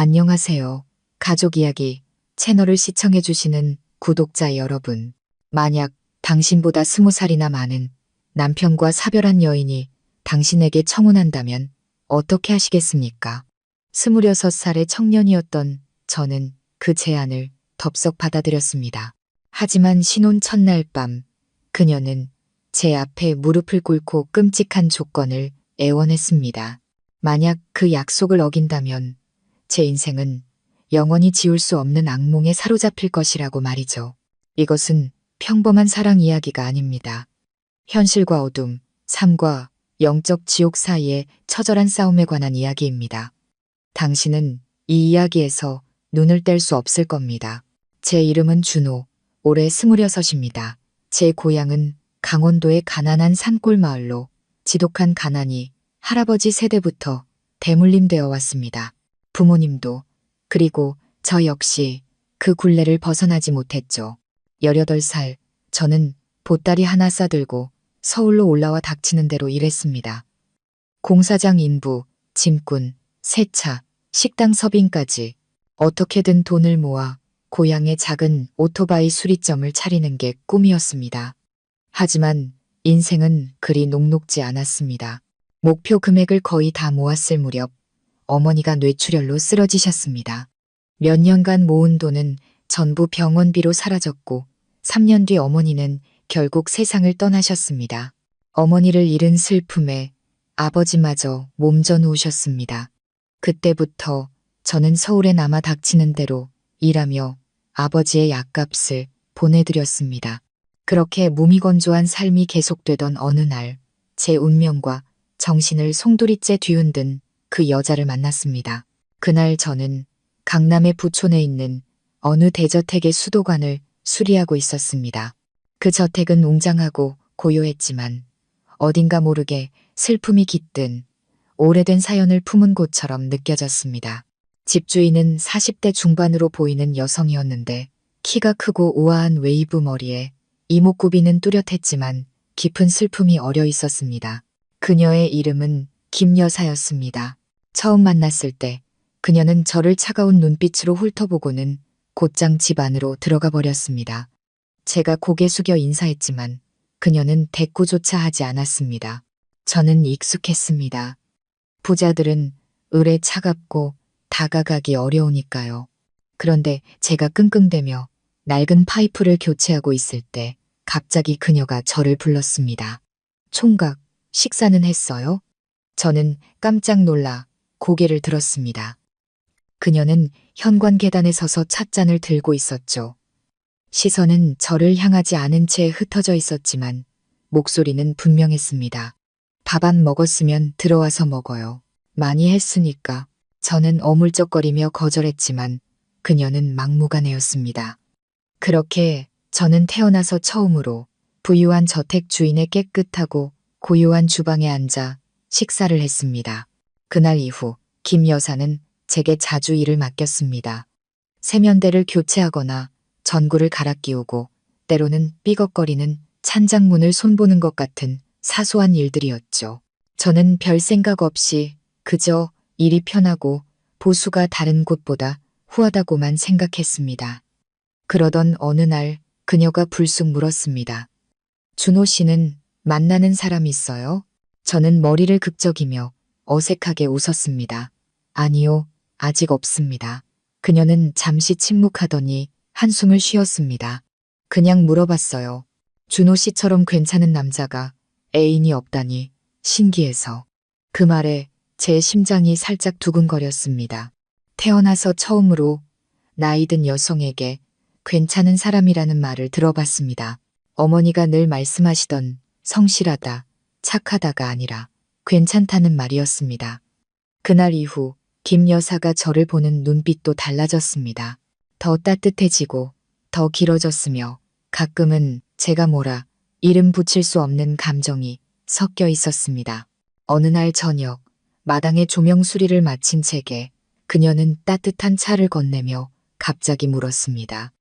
안녕하세요. 가족 이야기 채널을 시청해주시는 구독자 여러분. 만약 당신보다 20살이나 많은 남편과 사별한 여인이 당신에게 청혼한다면 어떻게 하시겠습니까? 26살의 청년이었던 저는 그 제안을 덥석 받아들였습니다. 하지만 신혼 첫날 밤 그녀는 제 앞에 무릎을 꿇고 끔찍한 조건을 애원했습니다. 만약 그 약속을 어긴다면 제 인생은 영원히 지울 수 없는 악몽에 사로잡힐 것이라고 말이죠. 이것은 평범한 사랑 이야기가 아닙니다. 현실과 어둠, 삶과 영적 지옥 사이의 처절한 싸움에 관한 이야기입니다. 당신은 이 이야기에서 눈을 뗄 수 없을 겁니다. 제 이름은 준호, 올해 26입니다. 제 고향은 강원도의 가난한 산골 마을로 지독한 가난이 할아버지 세대부터 대물림되어 왔습니다. 부모님도, 그리고 저 역시 그 굴레를 벗어나지 못했죠. 18살, 저는 보따리 하나 싸들고 서울로 올라와 닥치는 대로 일했습니다. 공사장 인부, 짐꾼, 세차, 식당 서빙까지 어떻게든 돈을 모아 고향의 작은 오토바이 수리점을 차리는 게 꿈이었습니다. 하지만 인생은 그리 녹록지 않았습니다. 목표 금액을 거의 다 모았을 무렵 어머니가 뇌출혈로 쓰러지셨습니다. 몇 년간 모은 돈은 전부 병원비로 사라졌고 3년 뒤 어머니는 결국 세상을 떠나셨습니다. 어머니를 잃은 슬픔에 아버지마저 몸져 누우셨습니다. 그때부터 저는 서울에 남아 닥치는 대로 일하며 아버지의 약값을 보내드렸습니다. 그렇게 무미건조한 삶이 계속되던 어느 날 제 운명과 정신을 송두리째 뒤흔든 그 여자를 만났습니다. 그날 저는 강남의 부촌에 있는 어느 대저택의 수도관을 수리하고 있었습니다. 그 저택은 웅장하고 고요했지만 어딘가 모르게 슬픔이 깃든 오래된 사연을 품은 곳처럼 느껴졌습니다. 집주인은 40대 중반으로 보이는 여성이었는데 키가 크고 우아한 웨이브 머리에 이목구비는 뚜렷했지만 깊은 슬픔이 어려 있었습니다. 그녀의 이름은 김 여사였습니다. 처음 만났을 때 그녀는 저를 차가운 눈빛으로 훑어보고는 곧장 집 안으로 들어가 버렸습니다. 제가 고개 숙여 인사했지만 그녀는 대꾸조차 하지 않았습니다. 저는 익숙했습니다. 부자들은 을에 차갑고 다가가기 어려우니까요. 그런데 제가 끙끙대며 낡은 파이프를 교체하고 있을 때 갑자기 그녀가 저를 불렀습니다. 총각, 식사는 했어요? 저는 깜짝 놀라 고개를 들었습니다. 그녀는 현관 계단에 서서 찻잔을 들고 있었죠. 시선은 저를 향하지 않은 채 흩어져 있었지만 목소리는 분명했습니다. 밥 안 먹었으면 들어와서 먹어요. 많이 했으니까. 저는 어물쩍거리며 거절했지만 그녀는 막무가내였습니다. 그렇게 저는 태어나서 처음으로 부유한 저택 주인의 깨끗하고 고요한 주방에 앉아 식사를 했습니다. 그날 이후 김 여사는 제게 자주 일을 맡겼습니다. 세면대를 교체하거나 전구를 갈아 끼우고 때로는 삐걱거리는 찬장문을 손보는 것 같은 사소한 일들이었죠. 저는 별 생각 없이 그저 일이 편하고 보수가 다른 곳보다 후하다고만 생각했습니다. 그러던 어느 날 그녀가 불쑥 물었습니다. 준호 씨는 만나는 사람 있어요? 저는 머리를 극적이며 어색하게 웃었습니다. 아니요, 아직 없습니다. 그녀는 잠시 침묵하더니 한숨을 쉬었습니다. 그냥 물어봤어요. 준호 씨처럼 괜찮은 남자가 애인이 없다니 신기해서. 그 말에 제 심장이 살짝 두근거렸습니다. 태어나서 처음으로 나이든 여성에게 괜찮은 사람이라는 말을 들어봤습니다. 어머니가 늘 말씀하시던 성실하다, 착하다가 아니라 괜찮다는 말이었습니다. 그날 이후 김 여사가 저를 보는 눈빛도 달라졌습니다. 더 따뜻해지고 더 길어졌으며 가끔은 제가 뭐라 이름 붙일 수 없는 감정이 섞여 있었습니다. 어느 날 저녁 마당에 조명 수리를 마친 제게 그녀는 따뜻한 차를 건네며 갑자기 물었습니다.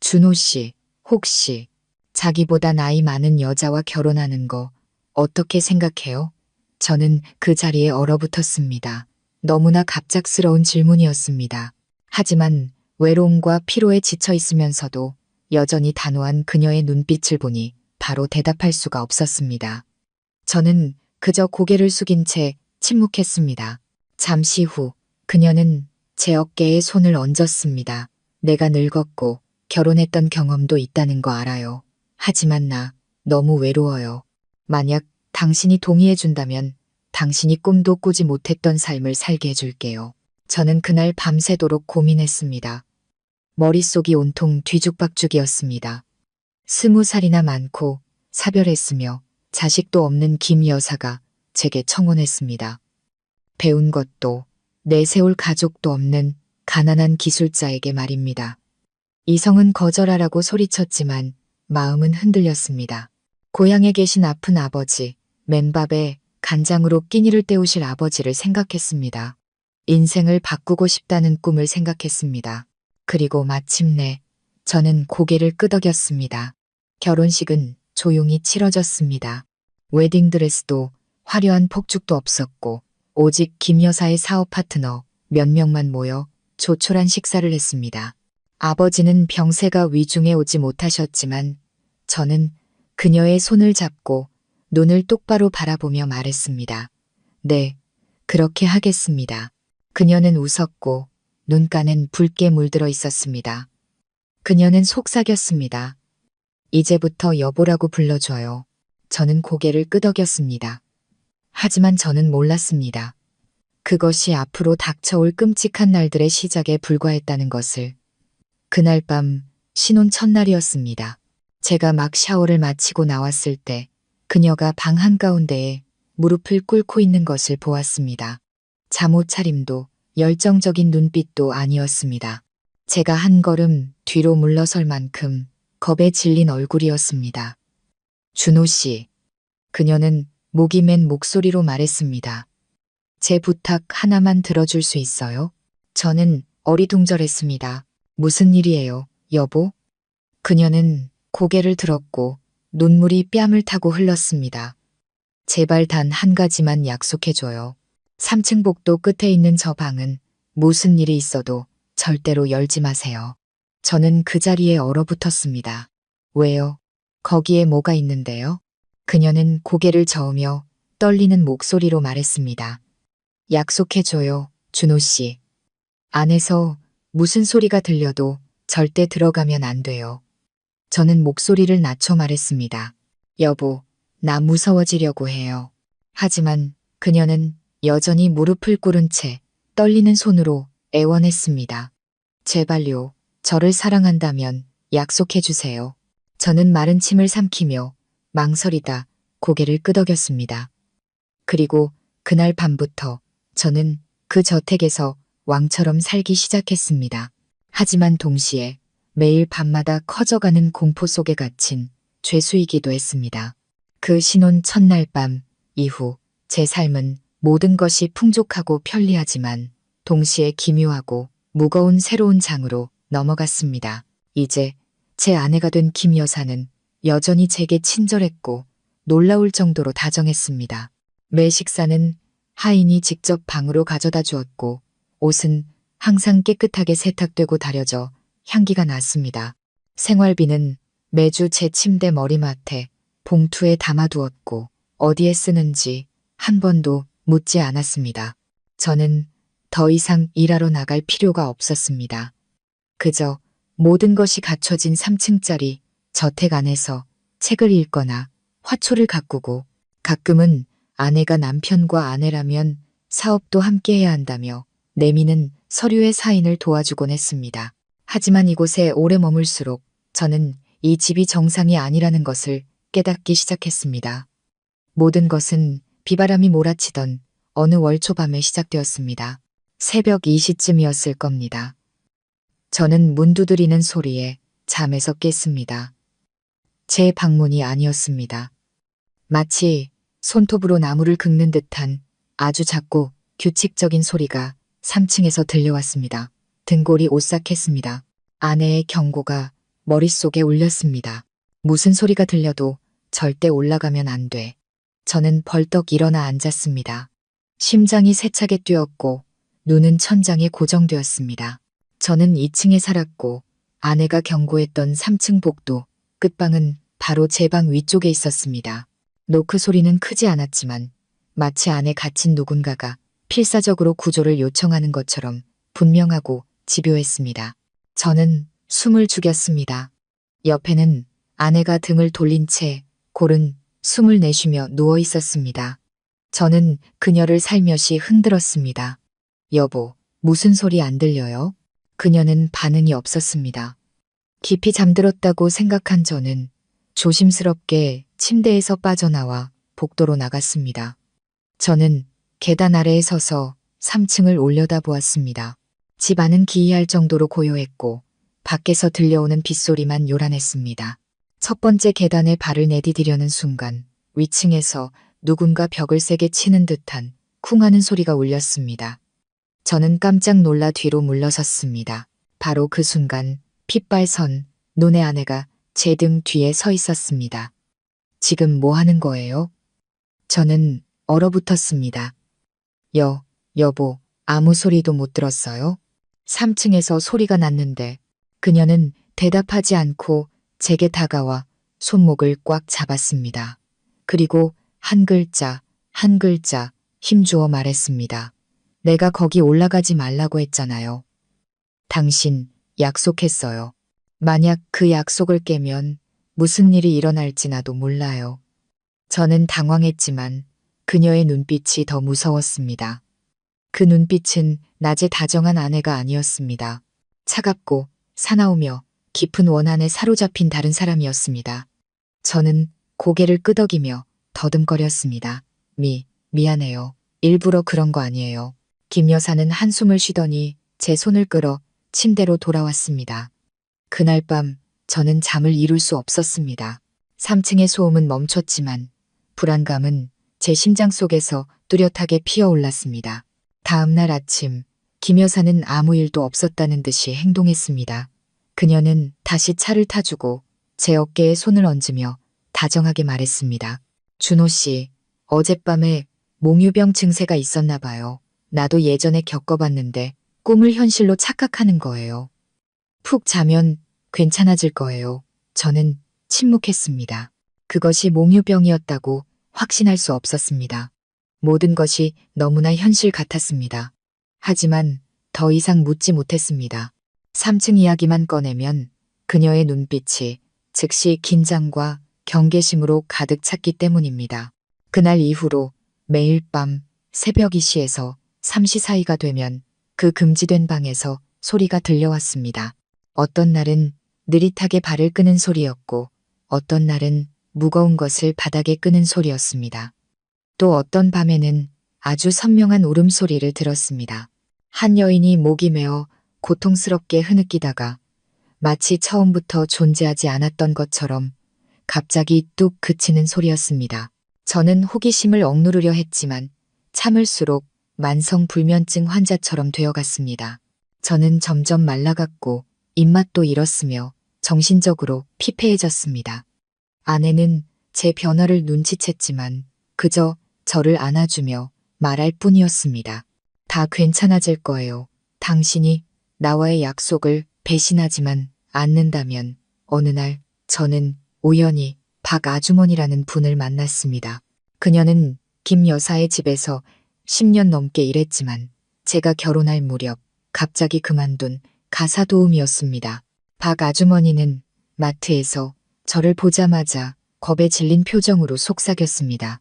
준호 씨, 혹시 자기보다 나이 많은 여자와 결혼하는 거 어떻게 생각해요? 저는 그 자리에 얼어붙었습니다. 너무나 갑작스러운 질문이었습니다. 하지만 외로움과 피로에 지쳐 있으면서도 여전히 단호한 그녀의 눈빛을 보니 바로 대답할 수가 없었습니다. 저는 그저 고개를 숙인 채 침묵했습니다. 잠시 후 그녀는 제 어깨에 손을 얹었습니다. 내가 늙었고 결혼했던 경험도 있다는 거 알아요. 하지만 나 너무 외로워요. 만약 당신이 동의해준다면 당신이 꿈도 꾸지 못했던 삶을 살게 해줄게요. 저는 그날 밤새도록 고민했습니다. 머릿속이 온통 뒤죽박죽이었습니다. 20살이나 많고 사별했으며 자식도 없는 김 여사가 제게 청혼했습니다. 배운 것도 내세울 가족도 없는 가난한 기술자에게 말입니다. 이성은 거절하라고 소리쳤지만 마음은 흔들렸습니다. 고향에 계신 아픈 아버지, 맨밥에 간장으로 끼니를 때우실 아버지를 생각했습니다. 인생을 바꾸고 싶다는 꿈을 생각했습니다. 그리고 마침내 저는 고개를 끄덕였습니다. 결혼식은 조용히 치러졌습니다. 웨딩드레스도 화려한 폭죽도 없었고 오직 김 여사의 사업 파트너 몇 명만 모여 조촐한 식사를 했습니다. 아버지는 병세가 위중해 오지 못하셨지만 저는 그녀의 손을 잡고 눈을 똑바로 바라보며 말했습니다. 네, 그렇게 하겠습니다. 그녀는 웃었고 눈가는 붉게 물들어 있었습니다. 그녀는 속삭였습니다. 이제부터 여보라고 불러줘요. 저는 고개를 끄덕였습니다. 하지만 저는 몰랐습니다. 그것이 앞으로 닥쳐올 끔찍한 날들의 시작에 불과했다는 것을. 그날 밤 신혼 첫날이었습니다. 제가 막 샤워를 마치고 나왔을 때 그녀가 방 한가운데에 무릎을 꿇고 있는 것을 보았습니다. 잠옷차림도 열정적인 눈빛도 아니었습니다. 제가 한 걸음 뒤로 물러설 만큼 겁에 질린 얼굴이었습니다. 준호 씨. 그녀는 목이 맨 목소리로 말했습니다. 제 부탁 하나만 들어줄 수 있어요? 저는 어리둥절했습니다. 무슨 일이에요, 여보? 그녀는 고개를 들었고 눈물이 뺨을 타고 흘렀습니다. 제발 단 한 가지만 약속해줘요. 3층 복도 끝에 있는 저 방은 무슨 일이 있어도 절대로 열지 마세요. 저는 그 자리에 얼어붙었습니다. 왜요? 거기에 뭐가 있는데요? 그녀는 고개를 저으며 떨리는 목소리로 말했습니다. 약속해줘요, 준호 씨. 안에서 무슨 소리가 들려도 절대 들어가면 안 돼요. 저는 목소리를 낮춰 말했습니다. 여보, 나 무서워지려고 해요. 하지만 그녀는 여전히 무릎을 꿇은 채 떨리는 손으로 애원했습니다. 제발요, 저를 사랑한다면 약속해주세요. 저는 마른 침을 삼키며 망설이다 고개를 끄덕였습니다. 그리고 그날 밤부터 저는 그 저택에서 왕처럼 살기 시작했습니다. 하지만 동시에 매일 밤마다 커져가는 공포 속에 갇힌 죄수이기도 했습니다. 그 신혼 첫날 밤 이후 제 삶은 모든 것이 풍족하고 편리하지만 동시에 기묘하고 무거운 새로운 장으로 넘어갔습니다. 이제 제 아내가 된 김 여사는 여전히 제게 친절했고 놀라울 정도로 다정했습니다. 매 식사는 하인이 직접 방으로 가져다 주었고 옷은 항상 깨끗하게 세탁되고 다려져 향기가 났습니다. 생활비는 매주 제 침대 머리맡에 봉투에 담아두었고 어디에 쓰는지 한 번도 묻지 않았습니다. 저는 더 이상 일하러 나갈 필요가 없었습니다. 그저 모든 것이 갖춰진 3층짜리 저택 안에서 책을 읽거나 화초를 가꾸고 가끔은 아내가 남편과 아내라면 사업도 함께 해야 한다며 내미는 서류의 사인을 도와주곤 했습니다. 하지만 이곳에 오래 머물수록 저는 이 집이 정상이 아니라는 것을 깨닫기 시작했습니다. 모든 것은 비바람이 몰아치던 어느 월초밤에 시작되었습니다. 새벽 2시쯤이었을 겁니다. 저는 문 두드리는 소리에 잠에서 깼습니다. 제 방문이 아니었습니다. 마치 손톱으로 나무를 긁는 듯한 아주 작고 규칙적인 소리가 3층에서 들려왔습니다. 등골이 오싹했습니다. 아내의 경고가 머릿속에 울렸습니다. 무슨 소리가 들려도 절대 올라가면 안 돼. 저는 벌떡 일어나 앉았습니다. 심장이 세차게 뛰었고 눈은 천장에 고정되었습니다. 저는 2층에 살았고 아내가 경고했던 3층 복도 끝방은 바로 제 방 위쪽에 있었습니다. 노크 소리는 크지 않았지만 마치 안에 갇힌 누군가가 필사적으로 구조를 요청하는 것처럼 분명하고 집요했습니다. 저는 숨을 죽였습니다. 옆에는 아내가 등을 돌린 채 고른 숨을 내쉬며 누워 있었습니다. 저는 그녀를 살며시 흔들었습니다. 여보, 무슨 소리 안 들려요? 그녀는 반응이 없었습니다. 깊이 잠들었다고 생각한 저는 조심스럽게 침대에서 빠져나와 복도로 나갔습니다. 저는 계단 아래에 서서 3층을 올려다보았습니다. 집 안은 기이할 정도로 고요했고 밖에서 들려오는 빗소리만 요란했습니다. 첫 번째 계단에 발을 내디디려는 순간 위층에서 누군가 벽을 세게 치는 듯한 쿵하는 소리가 울렸습니다. 저는 깜짝 놀라 뒤로 물러섰습니다. 바로 그 순간 핏발선 눈의 아내가 제 등 뒤에 서 있었습니다. 지금 뭐 하는 거예요? 저는 얼어붙었습니다. 여보, 아무 소리도 못 들었어요? 3층에서 소리가 났는데 그녀는 대답하지 않고 제게 다가와 손목을 꽉 잡았습니다. 그리고 한 글자 힘주어 말했습니다. 내가 거기 올라가지 말라고 했잖아요. 당신 약속했어요. 만약 그 약속을 깨면 무슨 일이 일어날지 나도 몰라요. 저는 당황했지만 그녀의 눈빛이 더 무서웠습니다. 그 눈빛은 낮에 다정한 아내가 아니었습니다. 차갑고 사나우며 깊은 원한에 사로잡힌 다른 사람이었습니다. 저는 고개를 끄덕이며 더듬거렸습니다. 미안해요. 일부러 그런 거 아니에요. 김 여사는 한숨을 쉬더니 제 손을 끌어 침대로 돌아왔습니다. 그날 밤 저는 잠을 이룰 수 없었습니다. 3층의 소음은 멈췄지만 불안감은 제 심장 속에서 뚜렷하게 피어올랐습니다. 다음 날 아침 김 여사는 아무 일도 없었다는 듯이 행동했습니다. 그녀는 다시 차를 타주고 제 어깨에 손을 얹으며 다정하게 말했습니다. 준호 씨, 어젯밤에 몽유병 증세가 있었나 봐요. 나도 예전에 겪어봤는데 꿈을 현실로 착각하는 거예요. 푹 자면 괜찮아질 거예요. 저는 침묵했습니다. 그것이 몽유병이었다고 확신할 수 없었습니다. 모든 것이 너무나 현실 같았습니다. 하지만 더 이상 묻지 못했습니다. 3층 이야기만 꺼내면 그녀의 눈빛이 즉시 긴장과 경계심으로 가득 찼기 때문입니다. 그날 이후로 매일 밤 새벽 2시에서 3시 사이가 되면 그 금지된 방에서 소리가 들려왔습니다. 어떤 날은 느릿하게 발을 끄는 소리였고 어떤 날은 무거운 것을 바닥에 끄는 소리였습니다. 또 어떤 밤에는 아주 선명한 울음소리를 들었습니다. 한 여인이 목이 메어 고통스럽게 흐느끼다가 마치 처음부터 존재하지 않았던 것처럼 갑자기 뚝 그치는 소리였습니다. 저는 호기심을 억누르려 했지만 참을수록 만성불면증 환자처럼 되어갔습니다. 저는 점점 말라갔고 입맛도 잃었으며 정신적으로 피폐해졌습니다. 아내는 제 변화를 눈치챘지만 그저 저를 안아주며 말할 뿐이었습니다. 다 괜찮아질 거예요. 당신이 나와의 약속을 배신하지만 않는다면. 어느 날 저는 우연히 박 아주머니라는 분을 만났습니다. 그녀는 김 여사의 집에서 10년 넘게 일했지만 제가 결혼할 무렵 갑자기 그만둔 가사도우미였습니다. 박 아주머니는 마트에서 저를 보자마자 겁에 질린 표정으로 속삭였습니다.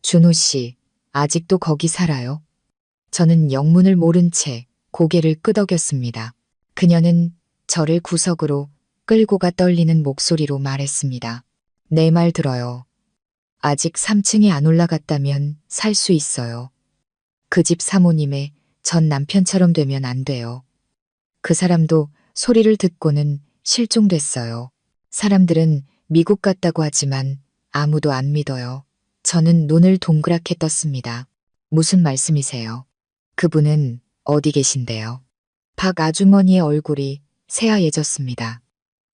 준호 씨, 아직도 거기 살아요? 저는 영문을 모른 채 고개를 끄덕였습니다. 그녀는 저를 구석으로 끌고 가 떨리는 목소리로 말했습니다. 내 말 들어요. 아직 3층에 안 올라갔다면 살 수 있어요. 그 집 사모님의 전 남편처럼 되면 안 돼요. 그 사람도 소리를 듣고는 실종됐어요. 사람들은 미국 갔다고 하지만 아무도 안 믿어요. 저는 눈을 동그랗게 떴습니다. 무슨 말씀이세요? 그분은 어디 계신데요? 박 아주머니의 얼굴이 새하얘졌습니다.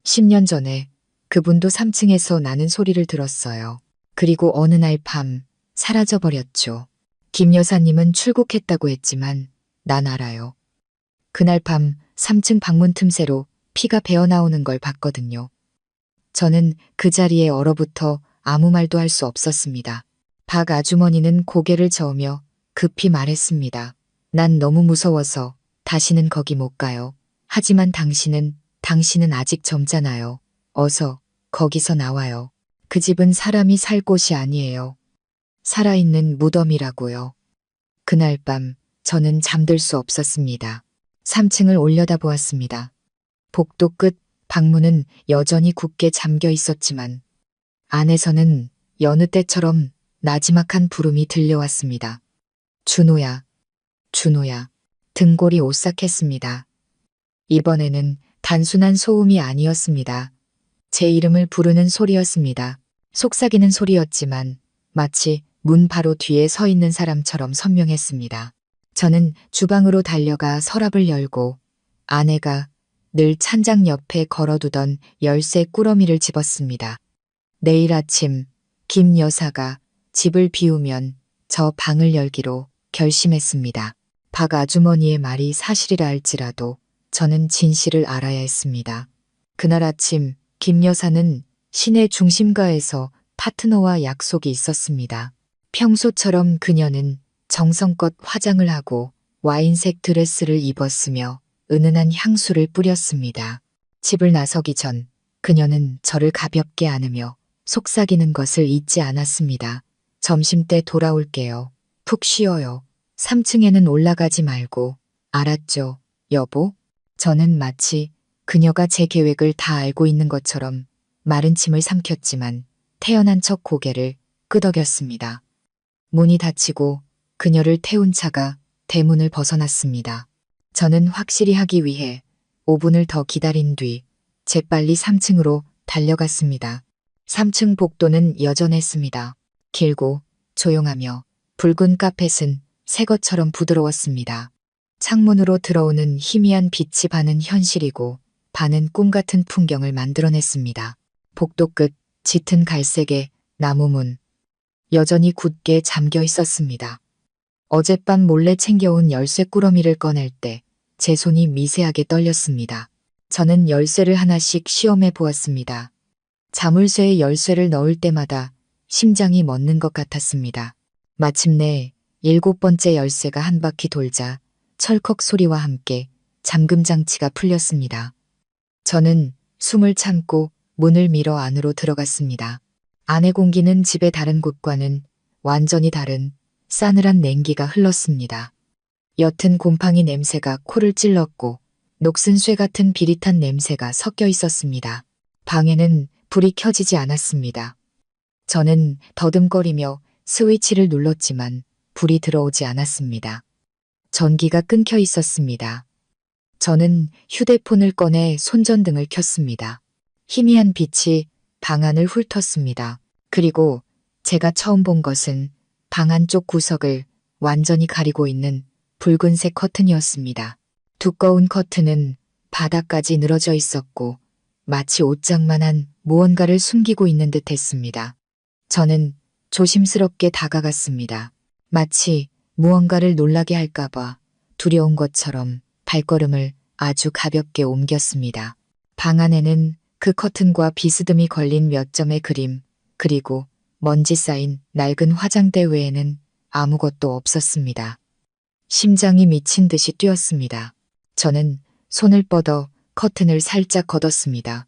10년 전에 그분도 3층에서 나는 소리를 들었어요. 그리고 어느 날 밤 사라져버렸죠. 김 여사님은 출국했다고 했지만 난 알아요. 그날 밤 3층 방문 틈새로 피가 배어나오는 걸 봤거든요. 저는 그 자리에 얼어붙어 아무 말도 할 수 없었습니다. 박 아주머니는 고개를 저으며 급히 말했습니다. 난 너무 무서워서 다시는 거기 못 가요. 하지만 당신은 아직 젊잖아요. 어서 거기서 나와요. 그 집은 사람이 살 곳이 아니에요. 살아있는 무덤이라고요. 그날 밤 저는 잠들 수 없었습니다. 3층을 올려다보았습니다. 복도 끝 방문은 여전히 굳게 잠겨 있었지만 안에서는 여느 때처럼 나지막한 부름이 들려왔습니다. 준호야, 준호야. 등골이 오싹했습니다. 이번에는 단순한 소음이 아니었습니다. 제 이름을 부르는 소리였습니다. 속삭이는 소리였지만 마치 문 바로 뒤에 서 있는 사람처럼 선명했습니다. 저는 주방으로 달려가 서랍을 열고 아내가 늘 찬장 옆에 걸어두던 열쇠 꾸러미를 집었습니다. 내일 아침 김 여사가 집을 비우면 저 방을 열기로 결심했습니다. 박 아주머니의 말이 사실이라 할지라도 저는 진실을 알아야 했습니다. 그날 아침 김 여사는 시내 중심가에서 파트너와 약속이 있었습니다. 평소처럼 그녀는 정성껏 화장을 하고 와인색 드레스를 입었으며 은은한 향수를 뿌렸습니다. 집을 나서기 전 그녀는 저를 가볍게 안으며 속삭이는 것을 잊지 않았습니다. 점심때 돌아올게요. 푹 쉬어요. 3층에는 올라가지 말고. 알았죠, 여보? 저는 마치 그녀가 제 계획을 다 알고 있는 것처럼 마른 침을 삼켰지만 태연한 척 고개를 끄덕였습니다. 문이 닫히고 그녀를 태운 차가 대문을 벗어났습니다. 저는 확실히 하기 위해 5분을 더 기다린 뒤 재빨리 3층으로 달려갔습니다. 3층 복도는 여전했습니다. 길고 조용하며 붉은 카펫은 새 것처럼 부드러웠습니다. 창문으로 들어오는 희미한 빛이 반은 현실이고 반은 꿈 같은 풍경을 만들어냈습니다. 복도 끝 짙은 갈색의 나무문 여전히 굳게 잠겨 있었습니다. 어젯밤 몰래 챙겨온 열쇠 꾸러미를 꺼낼 때 제 손이 미세하게 떨렸습니다. 저는 열쇠를 하나씩 시험해 보았습니다. 자물쇠에 열쇠를 넣을 때마다 심장이 멎는 것 같았습니다. 마침내 7번째 열쇠가 한 바퀴 돌자 철컥 소리와 함께 잠금 장치가 풀렸습니다. 저는 숨을 참고 문을 밀어 안으로 들어갔습니다. 안의 공기는 집의 다른 곳과는 완전히 다른 싸늘한 냉기가 흘렀습니다. 옅은 곰팡이 냄새가 코를 찔렀고 녹슨 쇠 같은 비릿한 냄새가 섞여 있었습니다. 방에는 불이 켜지지 않았습니다. 저는 더듬거리며 스위치를 눌렀지만 불이 들어오지 않았습니다. 전기가 끊겨 있었습니다. 저는 휴대폰을 꺼내 손전등을 켰습니다. 희미한 빛이 방 안을 훑었습니다. 그리고 제가 처음 본 것은 방 안쪽 구석을 완전히 가리고 있는 붉은색 커튼이었습니다. 두꺼운 커튼은 바닥까지 늘어져 있었고 마치 옷장만한 무언가를 숨기고 있는 듯 했습니다. 저는 조심스럽게 다가갔습니다. 마치 무언가를 놀라게 할까봐 두려운 것처럼 발걸음을 아주 가볍게 옮겼습니다. 방 안에는 그 커튼과 비스듬히 걸린 몇 점의 그림, 그리고 먼지 쌓인 낡은 화장대 외에는 아무것도 없었습니다. 심장이 미친 듯이 뛰었습니다. 저는 손을 뻗어 커튼을 살짝 걷었습니다.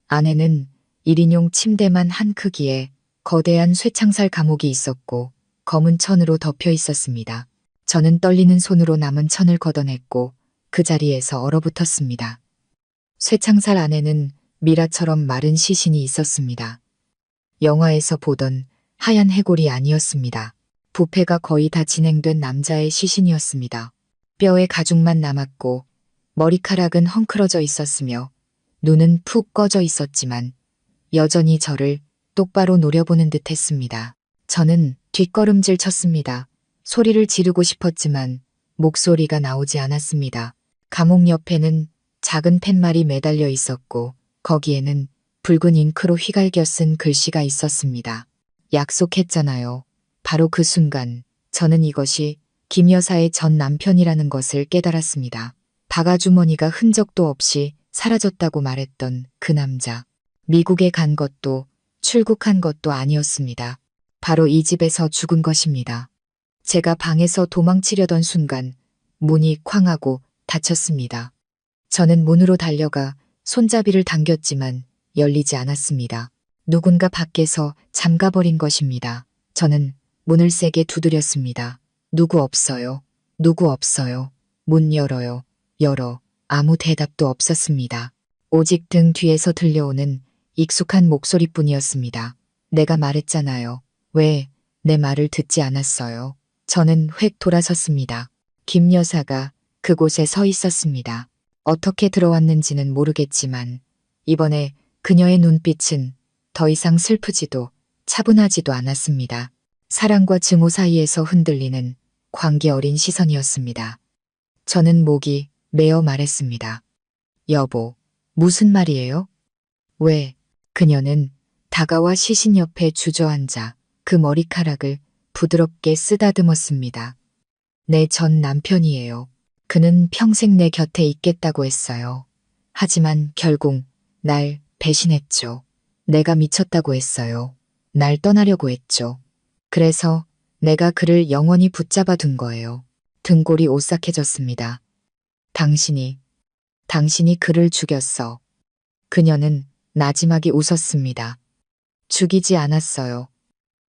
안에는 1인용 침대만 한 크기의 거대한 쇠창살 감옥이 있었고 검은 천으로 덮여 있었습니다. 저는 떨리는 손으로 남은 천을 걷어냈고 그 자리에서 얼어붙었습니다. 쇠창살 안에는 미라처럼 마른 시신이 있었습니다. 영화에서 보던 하얀 해골이 아니었습니다. 부패가 거의 다 진행된 남자의 시신이었습니다. 뼈에 가죽만 남았고 머리카락은 헝클어져 있었으며 눈은 푹 꺼져 있었지만 여전히 저를 똑바로 노려보는 듯 했습니다. 저는 뒷걸음질 쳤습니다. 소리를 지르고 싶었지만 목소리가 나오지 않았습니다. 감옥 옆에는 작은 팻말이 매달려 있었고 거기에는 붉은 잉크로 휘갈겨 쓴 글씨가 있었습니다. 약속했잖아요. 바로 그 순간 저는 이것이 김 여사의 전 남편이라는 것을 깨달았습니다. 바가주머니가 흔적도 없이 사라졌다고 말했던 그 남자. 미국에 간 것도 출국한 것도 아니었습니다. 바로 이 집에서 죽은 것입니다. 제가 방에서 도망치려던 순간 문이 쾅 하고 닫혔습니다. 저는 문으로 달려가 손잡이를 당겼지만 열리지 않았습니다. 누군가 밖에서 잠가버린 것입니다. 저는 문을 세게 두드렸습니다. 누구 없어요. 누구 없어요. 문 열어요. 열어. 아무 대답도 없었습니다. 오직 등 뒤에서 들려오는 익숙한 목소리뿐이었습니다. 내가 말했잖아요. 왜 내 말을 듣지 않았어요. 저는 획 돌아섰습니다. 김 여사가 그곳에 서 있었습니다. 어떻게 들어왔는지는 모르겠지만 이번에 그녀의 눈빛은 더 이상 슬프지도 차분하지도 않았습니다. 사랑과 증오 사이에서 흔들리는 광기 어린 시선이었습니다. 저는 목이 메어 말했습니다. 여보, 무슨 말이에요? 왜? 그녀는 다가와 시신 옆에 주저앉아 그 머리카락을 부드럽게 쓰다듬었습니다. 내 전 남편이에요. 그는 평생 내 곁에 있겠다고 했어요. 하지만 결국 날 배신했죠. 내가 미쳤다고 했어요. 날 떠나려고 했죠. 그래서 내가 그를 영원히 붙잡아 둔 거예요. 등골이 오싹해졌습니다. 당신이 그를 죽였어. 그녀는 나지막이 웃었습니다. 죽이지 않았어요.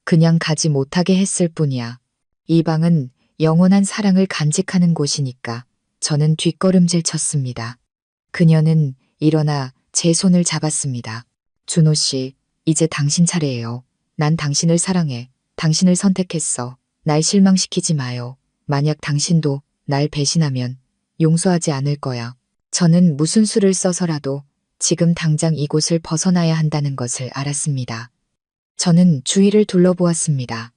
그냥 가지 못하게 했을 뿐이야. 이 방은 영원한 사랑을 간직하는 곳이니까. 저는 뒷걸음질 쳤습니다. 그녀는 일어나 제 손을 잡았습니다. 준호 씨, 이제 당신 차례예요. 난 당신을 사랑해. 당신을 선택했어. 날 실망시키지 마요. 만약 당신도 날 배신하면 용서하지 않을 거야. 저는 무슨 수를 써서라도 지금 당장 이곳을 벗어나야 한다는 것을 알았습니다. 저는 주위를 둘러보았습니다.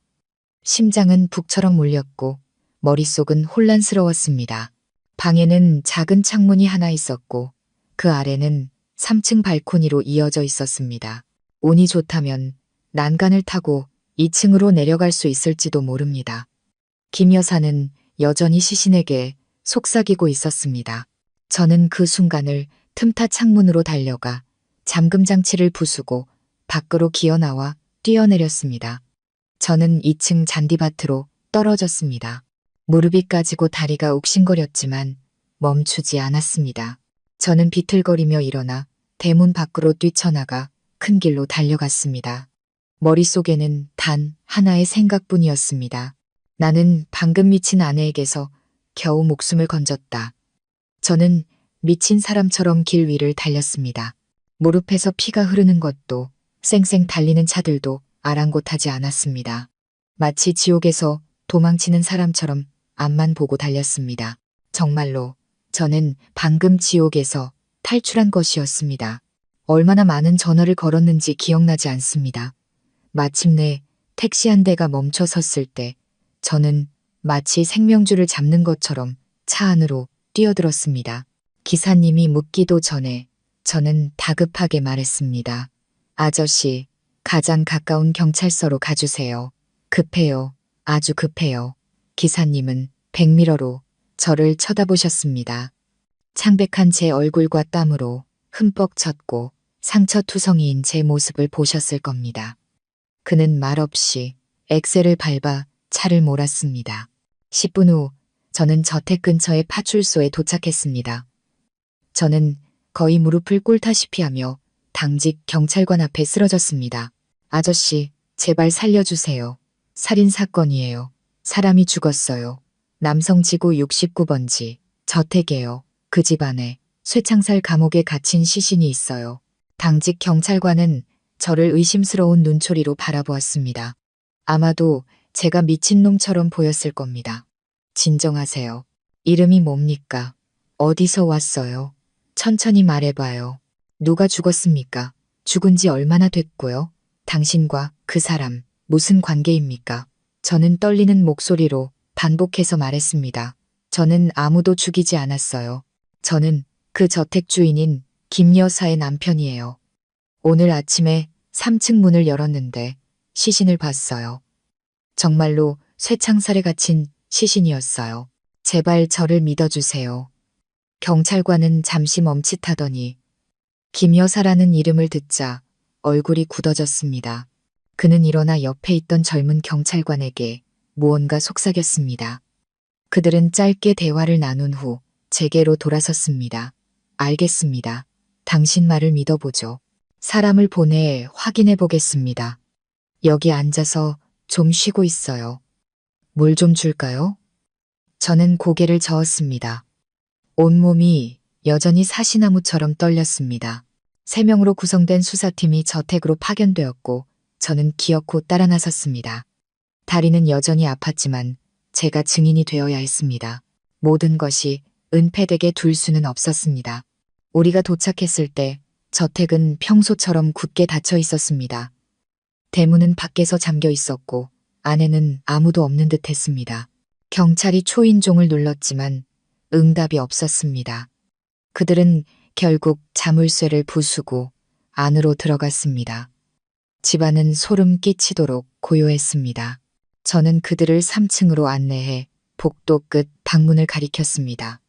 심장은 북처럼 울렸고 머릿속은 혼란스러웠습니다. 방에는 작은 창문이 하나 있었고 그 아래는 3층 발코니로 이어져 있었습니다. 운이 좋다면 난간을 타고 2층으로 내려갈 수 있을지도 모릅니다. 김 여사는 여전히 시신에게 속삭이고 있었습니다. 저는 그 순간을 틈타 창문으로 달려가 잠금 장치를 부수고 밖으로 기어나와 뛰어내렸습니다. 저는 2층 잔디밭으로 떨어졌습니다. 무릎이 까지고 다리가 욱신거렸지만 멈추지 않았습니다. 저는 비틀거리며 일어나 대문 밖으로 뛰쳐나가 큰 길로 달려갔습니다. 머릿속에는 단 하나의 생각뿐이었습니다. 나는 방금 미친 아내에게서 겨우 목숨을 건졌다. 저는 미친 사람처럼 길 위를 달렸습니다. 무릎에서 피가 흐르는 것도 쌩쌩 달리는 차들도 아랑곳하지 않았습니다. 마치 지옥에서 도망치는 사람처럼 앞만 보고 달렸습니다. 정말로 저는 방금 지옥에서 탈출한 것이었습니다. 얼마나 많은 전화를 걸었는지 기억나지 않습니다. 마침내 택시 한 대가 멈춰 섰을 때 저는 마치 생명줄을 잡는 것처럼 차 안으로 뛰어들었습니다. 기사님이 묻기도 전에 저는 다급하게 말했습니다. 아저씨, 가장 가까운 경찰서로 가주세요. 급해요. 아주 급해요. 기사님은 백미러로 저를 쳐다보셨습니다. 창백한 제 얼굴과 땀으로 흠뻑 젖고 상처투성이인 제 모습을 보셨을 겁니다. 그는 말없이 엑셀을 밟아 차를 몰았습니다. 10분 후 저는 저택 근처의 파출소에 도착했습니다. 저는 거의 무릎을 꿇다시피 하며 당직 경찰관 앞에 쓰러졌습니다. 아저씨, 제발 살려주세요. 살인사건이에요. 사람이 죽었어요. 남성지구 69번지, 저택에요. 그 집 안에 쇠창살 감옥에 갇힌 시신이 있어요. 당직 경찰관은 저를 의심스러운 눈초리로 바라보았습니다. 아마도 제가 미친놈처럼 보였을 겁니다. 진정하세요. 이름이 뭡니까? 어디서 왔어요? 천천히 말해봐요. 누가 죽었습니까? 죽은 지 얼마나 됐고요? 당신과 그 사람 무슨 관계입니까? 저는 떨리는 목소리로 반복해서 말했습니다. 저는 아무도 죽이지 않았어요. 저는 그 저택 주인인 김 여사의 남편이에요. 오늘 아침에 3층 문을 열었는데 시신을 봤어요. 정말로 쇠창살에 갇힌 시신이었어요. 제발 저를 믿어주세요. 경찰관은 잠시 멈칫하더니 김 여사라는 이름을 듣자 얼굴이 굳어졌습니다. 그는 일어나 옆에 있던 젊은 경찰관에게 무언가 속삭였습니다. 그들은 짧게 대화를 나눈 후 제게로 돌아섰습니다. 알겠습니다. 당신 말을 믿어보죠. 사람을 보내 확인해 보겠습니다. 여기 앉아서 좀 쉬고 있어요. 물 좀 줄까요? 저는 고개를 저었습니다. 온몸이 여전히 사시나무처럼 떨렸습니다. 3명으로 구성된 수사팀이 저택으로 파견되었고 저는 기어코 따라 나섰습니다. 다리는 여전히 아팠지만 제가 증인이 되어야 했습니다. 모든 것이 은폐되게 둘 수는 없었습니다. 우리가 도착했을 때 저택은 평소처럼 굳게 닫혀 있었습니다. 대문은 밖에서 잠겨 있었고 안에는 아무도 없는 듯 했습니다. 경찰이 초인종을 눌렀지만 응답이 없었습니다. 그들은 결국 자물쇠를 부수고 안으로 들어갔습니다. 집안은 소름 끼치도록 고요했습니다. 저는 그들을 3층으로 안내해 복도 끝 방문을 가리켰습니다.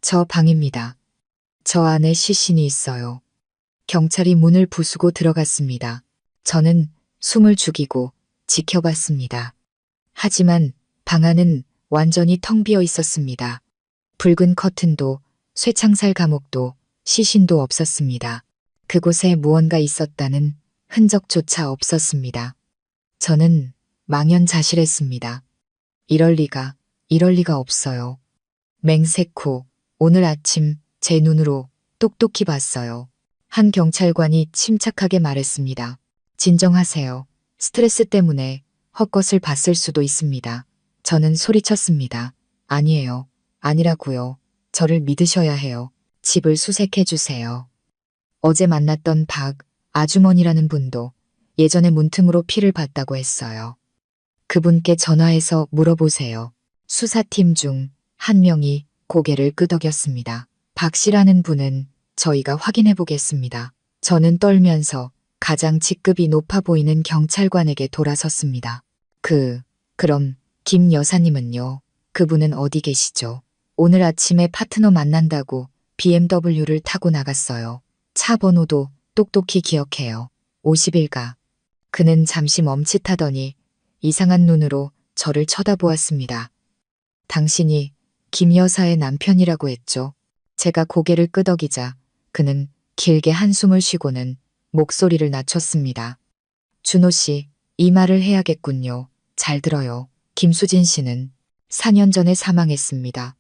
저 방입니다. 저 안에 시신이 있어요. 경찰이 문을 부수고 들어갔습니다. 저는 숨을 죽이고 지켜봤습니다. 하지만 방 안은 완전히 텅 비어 있었습니다. 붉은 커튼도 쇠창살 감옥도 시신도 없었습니다. 그곳에 무언가 있었다는 흔적조차 없었습니다. 저는 망연자실했습니다. 이럴 리가 없어요. 맹세 후 오늘 아침 제 눈으로 똑똑히 봤어요. 한 경찰관이 침착하게 말했습니다. 진정하세요. 스트레스 때문에 헛것을 봤을 수도 있습니다. 저는 소리쳤습니다. 아니에요. 아니라고요. 저를 믿으셔야 해요. 집을 수색해 주세요. 어제 만났던 박 아주머니라는 분도 예전에 문틈으로 피를 봤다고 했어요. 그분께 전화해서 물어보세요. 수사팀 중 한 명이 고개를 끄덕였습니다. 박 씨라는 분은 저희가 확인해 보겠습니다. 저는 떨면서 가장 직급이 높아 보이는 경찰관에게 돌아섰습니다. 그럼 김 여사님은요? 그분은 어디 계시죠? 오늘 아침에 파트너 만난다고 BMW를 타고 나갔어요. 차 번호도 똑똑히 기억해요. 51가. 그는 잠시 멈칫하더니 이상한 눈으로 저를 쳐다보았습니다. 당신이 김 여사의 남편이라고 했죠. 제가 고개를 끄덕이자 그는 길게 한숨을 쉬고는 목소리를 낮췄습니다. 준호 씨, 이 말을 해야겠군요. 잘 들어요. 김수진 씨는 4년 전에 사망했습니다.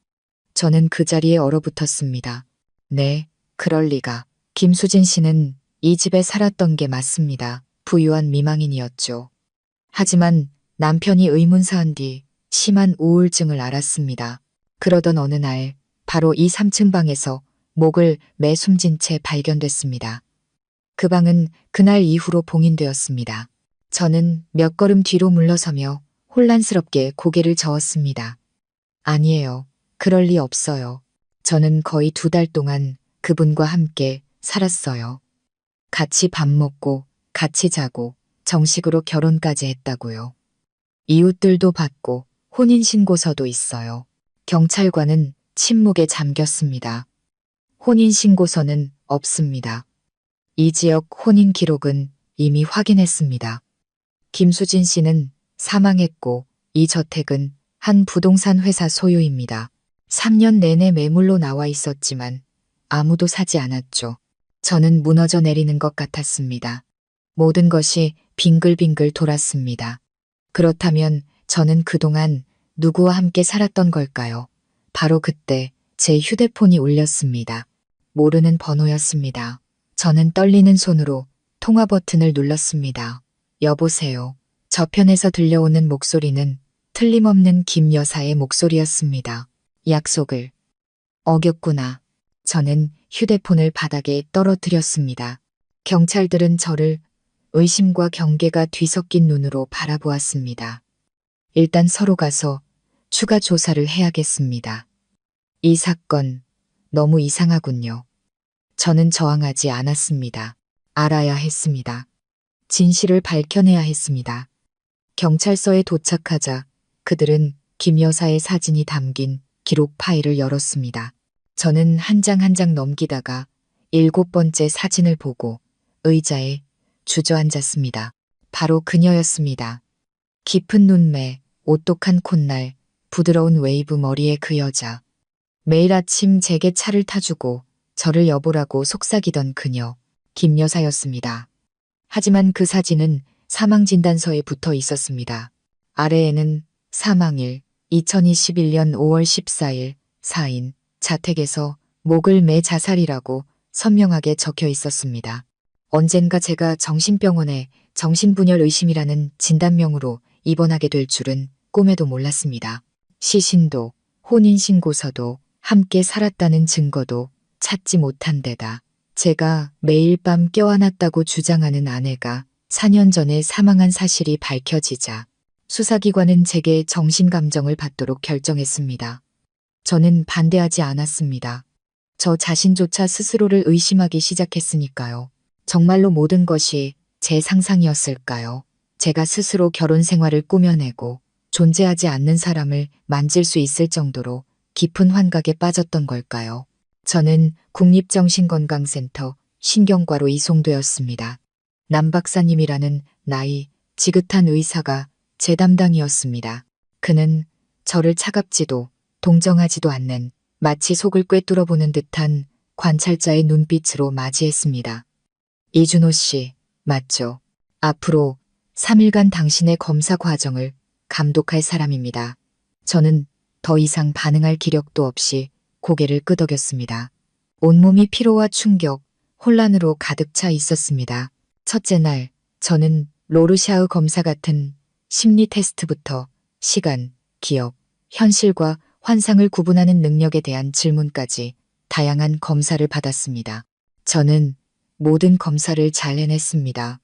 저는 그 자리에 얼어붙었습니다. 네, 그럴 리가. 김수진 씨는 이 집에 살았던 게 맞습니다. 부유한 미망인이었죠. 하지만 남편이 의문사한 뒤 심한 우울증을 앓았습니다. 그러던 어느 날 바로 이 3층 방에서 목을 매숨진 채 발견됐습니다. 그 방은 그날 이후로 봉인되었습니다. 저는 몇 걸음 뒤로 물러서며 혼란스럽게 고개를 저었습니다. 아니에요. 그럴 리 없어요. 저는 거의 2달 동안 그분과 함께 살았어요. 같이 밥 먹고 같이 자고 정식으로 결혼까지 했다고요. 이웃들도 봤고 혼인신고서도 있어요. 경찰관은 침묵에 잠겼습니다. 혼인신고서는 없습니다. 이 지역 혼인 기록은 이미 확인했습니다. 김수진 씨는 사망했고 이 저택은 한 부동산 회사 소유입니다. 3년 내내 매물로 나와 있었지만 아무도 사지 않았죠. 저는 무너져 내리는 것 같았습니다. 모든 것이 빙글빙글 돌았습니다. 그렇다면 저는 그동안 누구와 함께 살았던 걸까요? 바로 그때 제 휴대폰이 울렸습니다. 모르는 번호였습니다. 저는 떨리는 손으로 통화 버튼을 눌렀습니다. 여보세요. 저편에서 들려오는 목소리는 틀림없는 김 여사의 목소리였습니다. 약속을 어겼구나. 저는 휴대폰을 바닥에 떨어뜨렸습니다. 경찰들은 저를 의심과 경계가 뒤섞인 눈으로 바라보았습니다. 일단 서로 가서 추가 조사를 해야겠습니다. 이 사건 너무 이상하군요. 저는 저항하지 않았습니다. 알아야 했습니다. 진실을 밝혀내야 했습니다. 경찰서에 도착하자 그들은 김 여사의 사진이 담긴 기록 파일을 열었습니다. 저는 한 장 한 장 넘기다가 7번째 사진을 보고 의자에 주저앉았습니다. 바로 그녀였습니다. 깊은 눈매, 오똑한 콧날, 부드러운 웨이브 머리의 그 여자. 매일 아침 제게 차를 타주고 저를 여보라고 속삭이던 그녀, 김 여사였습니다. 하지만 그 사진은 사망진단서에 붙어 있었습니다. 아래에는 사망일 2021년 5월 14일 사인 자택에서 목을 매 자살이라고 선명하게 적혀 있었습니다. 언젠가 제가 정신병원에 정신분열 의심이라는 진단명으로 입원하게 될 줄은 꿈에도 몰랐습니다. 시신도 혼인신고서도 함께 살았다는 증거도 찾지 못한 데다 제가 매일 밤 껴안았다고 주장하는 아내가 4년 전에 사망한 사실이 밝혀지자 수사기관은 제게 정신감정을 받도록 결정했습니다. 저는 반대하지 않았습니다. 저 자신조차 스스로를 의심하기 시작했으니까요. 정말로 모든 것이 제 상상이었을까요? 제가 스스로 결혼 생활을 꾸며내고 존재하지 않는 사람을 만질 수 있을 정도로 깊은 환각에 빠졌던 걸까요? 저는 국립정신건강센터 신경과로 이송되었습니다. 남 박사님이라는 나이 지긋한 의사가 제 담당이었습니다. 그는 저를 차갑지도 동정하지도 않는 마치 속을 꿰뚫어보는 듯한 관찰자의 눈빛으로 맞이했습니다. 이준호 씨, 맞죠? 앞으로 3일간 당신의 검사 과정을 감독할 사람입니다. 저는 더 이상 반응할 기력도 없이 고개를 끄덕였습니다. 온몸이 피로와 충격, 혼란으로 가득 차 있었습니다. 첫째 날, 저는 로르샤흐 검사 같은 심리 테스트부터 시간, 기억, 현실과 환상을 구분하는 능력에 대한 질문까지 다양한 검사를 받았습니다. 저는 모든 검사를 잘 해냈습니다.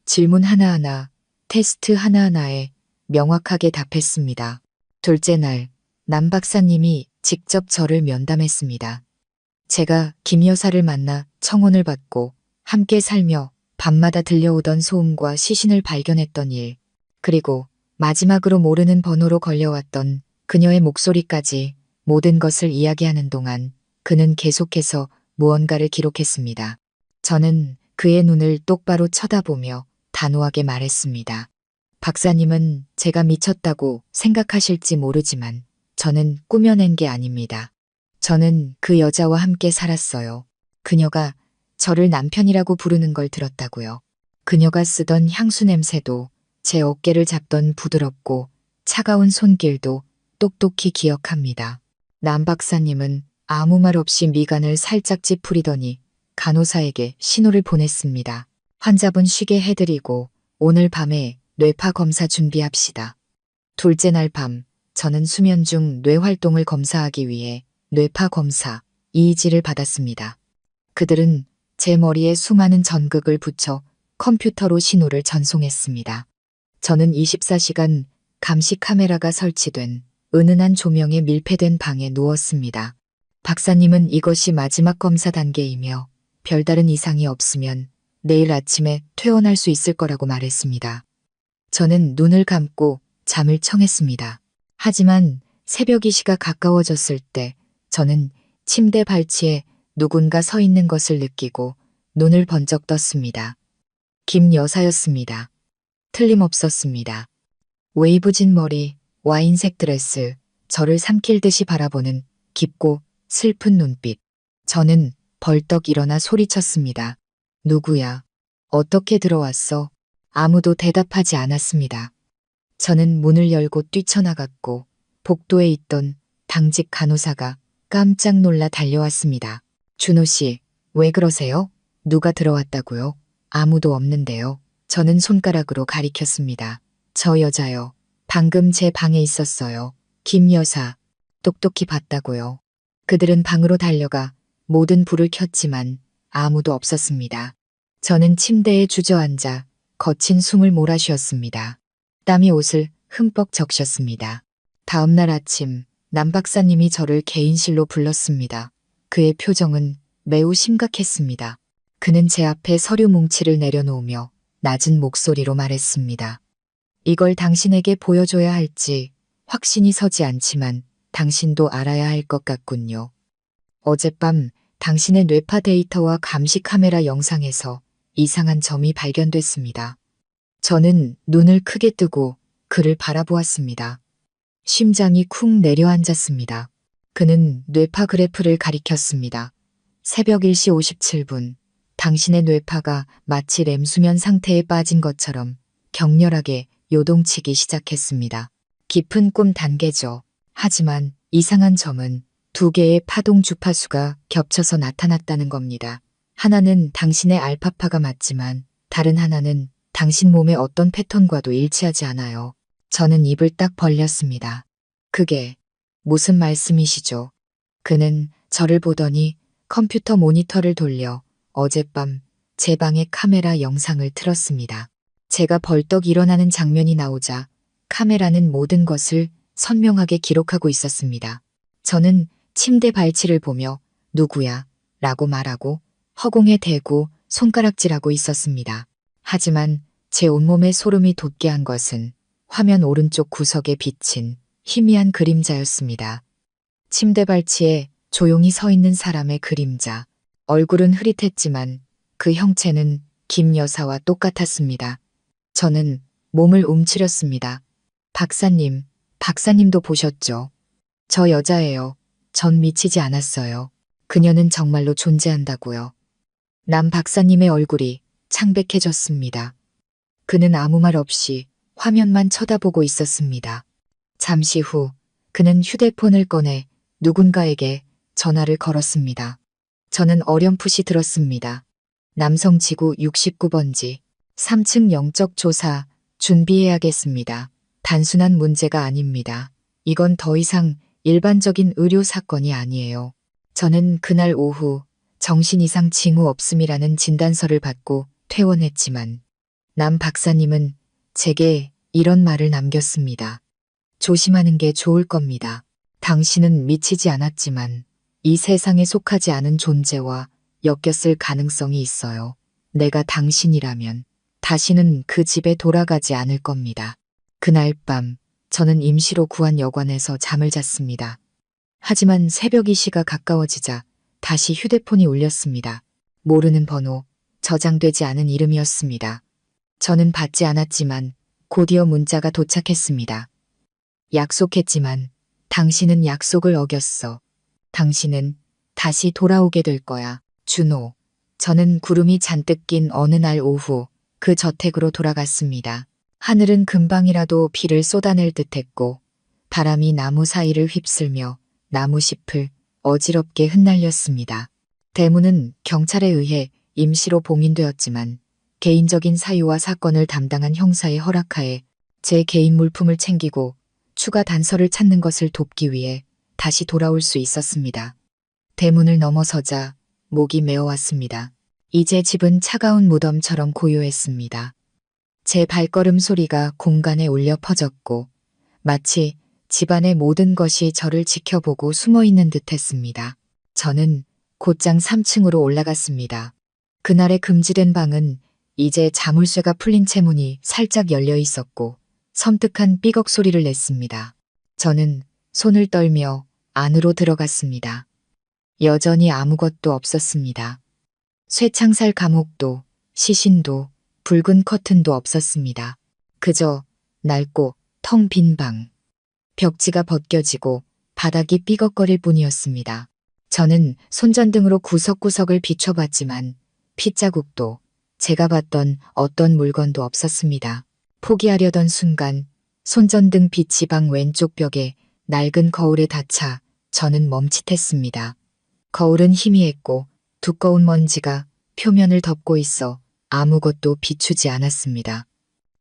질문 하나하나, 테스트 하나하나에 명확하게 답했습니다. 둘째 날, 남 박사님이 직접 저를 면담했습니다. 제가 김 여사를 만나 청혼을 받고 함께 살며 밤마다 들려오던 소음과 시신을 발견했던 일, 그리고 마지막으로 모르는 번호로 걸려왔던 그녀의 목소리까지 모든 것을 이야기하는 동안 그는 계속해서 무언가를 기록했습니다. 저는 그의 눈을 똑바로 쳐다보며 단호하게 말했습니다. 박사님은 제가 미쳤다고 생각하실지 모르지만 저는 꾸며낸 게 아닙니다. 저는 그 여자와 함께 살았어요. 그녀가 저를 남편이라고 부르는 걸 들었다고요. 그녀가 쓰던 향수 냄새도 제 어깨를 잡던 부드럽고 차가운 손길도 똑똑히 기억합니다. 남 박사님은 아무 말 없이 미간을 살짝 찌푸리더니 간호사에게 신호를 보냈습니다. 환자분 쉬게 해드리고 오늘 밤에 뇌파 검사 준비합시다. 둘째 날 밤, 저는 수면 중 뇌 활동을 검사하기 위해 뇌파 검사 EEG를 받았습니다. 그들은 제 머리에 수많은 전극을 붙여 컴퓨터로 신호를 전송했습니다. 저는 24시간 감시 카메라가 설치된 은은한 조명에 밀폐된 방에 누웠습니다. 박사님은 이것이 마지막 검사 단계이며 별다른 이상이 없으면 내일 아침에 퇴원할 수 있을 거라고 말했습니다. 저는 눈을 감고 잠을 청했습니다. 하지만 새벽 2시가 가까워졌을 때 저는 침대 발치에 누군가 서 있는 것을 느끼고 눈을 번쩍 떴습니다. 김 여사였습니다. 틀림없었습니다. 웨이브진 머리, 와인색 드레스, 저를 삼킬 듯이 바라보는 깊고 슬픈 눈빛. 저는 벌떡 일어나 소리쳤습니다. 누구야? 어떻게 들어왔어? 아무도 대답하지 않았습니다. 저는 문을 열고 뛰쳐나갔고 복도에 있던 당직 간호사가 깜짝 놀라 달려왔습니다. 준호 씨, 왜 그러세요? 누가 들어왔다고요? 아무도 없는데요. 저는 손가락으로 가리켰습니다. 저 여자요. 방금 제 방에 있었어요. 김 여사. 똑똑히 봤다고요. 그들은 방으로 달려가 모든 불을 켰지만 아무도 없었습니다. 저는 침대에 주저앉아 거친 숨을 몰아쉬었습니다. 땀이 옷을 흠뻑 적셨습니다. 다음 날 아침 남 박사님이 저를 개인실로 불렀습니다. 그의 표정은 매우 심각했습니다. 그는 제 앞에 서류 뭉치를 내려놓으며 낮은 목소리로 말했습니다. 이걸 당신에게 보여줘야 할지 확신이 서지 않지만 당신도 알아야 할 것 같군요. 어젯밤 당신의 뇌파 데이터와 감시 카메라 영상에서 이상한 점이 발견됐습니다. 저는 눈을 크게 뜨고 그를 바라보았습니다. 심장이 쿵 내려앉았습니다. 그는 뇌파 그래프를 가리켰습니다. 새벽 1시 57분, 당신의 뇌파가 마치 렘수면 상태에 빠진 것처럼 격렬하게 요동치기 시작했습니다. 깊은 꿈 단계죠. 하지만 이상한 점은 두 개의 파동 주파수가 겹쳐서 나타났다는 겁니다. 하나는 당신의 알파파가 맞지만 다른 하나는 당신 몸의 어떤 패턴과도 일치하지 않아요. 저는 입을 딱 벌렸습니다. 그게 무슨 말씀이시죠? 그는 저를 보더니 컴퓨터 모니터를 돌려 어젯밤 제 방의 카메라 영상을 틀었습니다. 제가 벌떡 일어나는 장면이 나오자 카메라는 모든 것을 선명하게 기록하고 있었습니다. 저는 침대 발치를 보며 누구야? 라고 말하고 허공에 대고 손가락질하고 있었습니다. 하지만 제 온몸에 소름이 돋게 한 것은 화면 오른쪽 구석에 비친 희미한 그림자였습니다. 침대 발치에 조용히 서 있는 사람의 그림자. 얼굴은 흐릿했지만 그 형체는 김 여사와 똑같았습니다. 저는 몸을 움츠렸습니다. 박사님, 박사님도 보셨죠? 저 여자예요. 전 미치지 않았어요. 그녀는 정말로 존재한다고요. 남 박사님의 얼굴이 창백해졌습니다. 그는 아무 말 없이 화면만 쳐다보고 있었습니다. 잠시 후 그는 휴대폰을 꺼내 누군가에게 전화를 걸었습니다. 저는 어렴풋이 들었습니다. 남성 지구 69번지 3층 영적 조사 준비해야겠습니다. 단순한 문제가 아닙니다. 이건 더 이상 일반적인 의료 사건이 아니에요. 저는 그날 오후 정신 이상 징후 없음이라는 진단서를 받고 퇴원했지만 남 박사님은 제게 이런 말을 남겼습니다. 조심하는 게 좋을 겁니다. 당신은 미치지 않았지만 이 세상에 속하지 않은 존재와 엮였을 가능성이 있어요. 내가 당신이라면 다시는 그 집에 돌아가지 않을 겁니다. 그날 밤 저는 임시로 구한 여관에서 잠을 잤습니다. 하지만 새벽 2시가 가까워지자 다시 휴대폰이 울렸습니다. 모르는 번호, 저장되지 않은 이름이었습니다. 저는 받지 않았지만 곧이어 문자가 도착했습니다. 약속했지만 당신은 약속을 어겼어. 당신은 다시 돌아오게 될 거야. 준호. 저는 구름이 잔뜩 낀 어느 날 오후 그 저택으로 돌아갔습니다. 하늘은 금방이라도 비를 쏟아낼 듯했고 바람이 나무 사이를 휩쓸며 나무잎을 어지럽게 흩날렸습니다. 대문은 경찰에 의해 임시로 봉인되었지만 개인적인 사유와 사건을 담당한 형사의 허락하에 제 개인 물품을 챙기고 추가 단서를 찾는 것을 돕기 위해 다시 돌아올 수 있었습니다. 대문을 넘어서자 목이 메어왔습니다. 이제 집은 차가운 무덤처럼 고요했습니다. 제 발걸음 소리가 공간에 울려 퍼졌고 마치 집안의 모든 것이 저를 지켜보고 숨어있는 듯했습니다. 저는 곧장 3층으로 올라갔습니다. 그날의 금지된 방은 이제 자물쇠가 풀린 채 문이 살짝 열려 있었고 섬뜩한 삐걱 소리를 냈습니다. 저는 손을 떨며 안으로 들어갔습니다. 여전히 아무것도 없었습니다. 쇠창살 감옥도 시신도 붉은 커튼도 없었습니다. 그저 낡고 텅 빈 방. 벽지가 벗겨지고 바닥이 삐걱거릴 뿐이었습니다. 저는 손전등으로 구석구석을 비춰봤지만 핏자국도 제가 봤던 어떤 물건도 없었습니다. 포기하려던 순간 손전등 빛이 방 왼쪽 벽에 낡은 거울에 닿자 저는 멈칫했습니다. 거울은 희미했고 두꺼운 먼지가 표면을 덮고 있어 아무것도 비추지 않았습니다.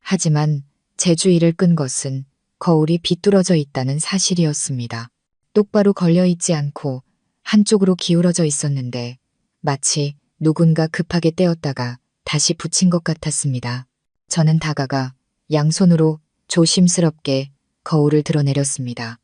하지만 제 주의를 끈 것은 거울이 비뚤어져 있다는 사실이었습니다. 똑바로 걸려 있지 않고 한쪽으로 기울어져 있었는데 마치 누군가 급하게 떼었다가 다시 붙인 것 같았습니다. 저는 다가가 양손으로 조심스럽게 거울을 드러내렸습니다.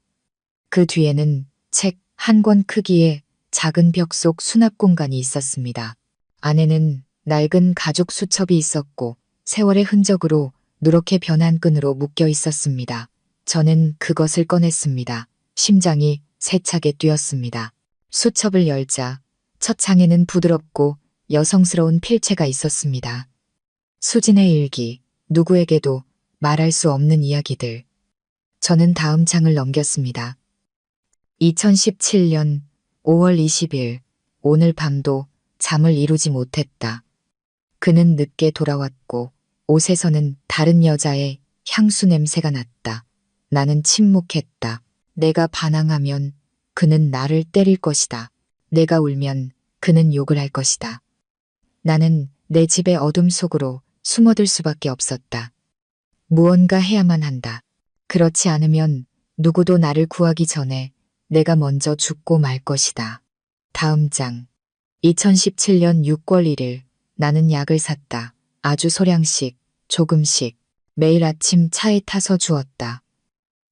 그 뒤에는 책 한 권 크기의 작은 벽 속 수납 공간이 있었습니다. 안에는 낡은 가죽 수첩이 있었고 세월의 흔적으로 누렇게 변한 끈으로 묶여 있었습니다. 저는 그것을 꺼냈습니다. 심장이 세차게 뛰었습니다. 수첩을 열자 첫 장에는 부드럽고 여성스러운 필체가 있었습니다. 수진의 일기, 누구에게도 말할 수 없는 이야기들. 저는 다음 장을 넘겼습니다. 2017년 5월 20일, 오늘 밤도 잠을 이루지 못했다. 그는 늦게 돌아왔고 옷에서는 다른 여자의 향수 냄새가 났다. 나는 침묵했다. 내가 반항하면 그는 나를 때릴 것이다. 내가 울면 그는 욕을 할 것이다. 나는 내 집의 어둠 속으로 숨어들 수밖에 없었다. 무언가 해야만 한다. 그렇지 않으면 누구도 나를 구하기 전에 내가 먼저 죽고 말 것이다. 다음 장. 2017년 6월 1일, 나는 약을 샀다. 아주 소량씩, 조금씩, 매일 아침 차에 타서 주었다.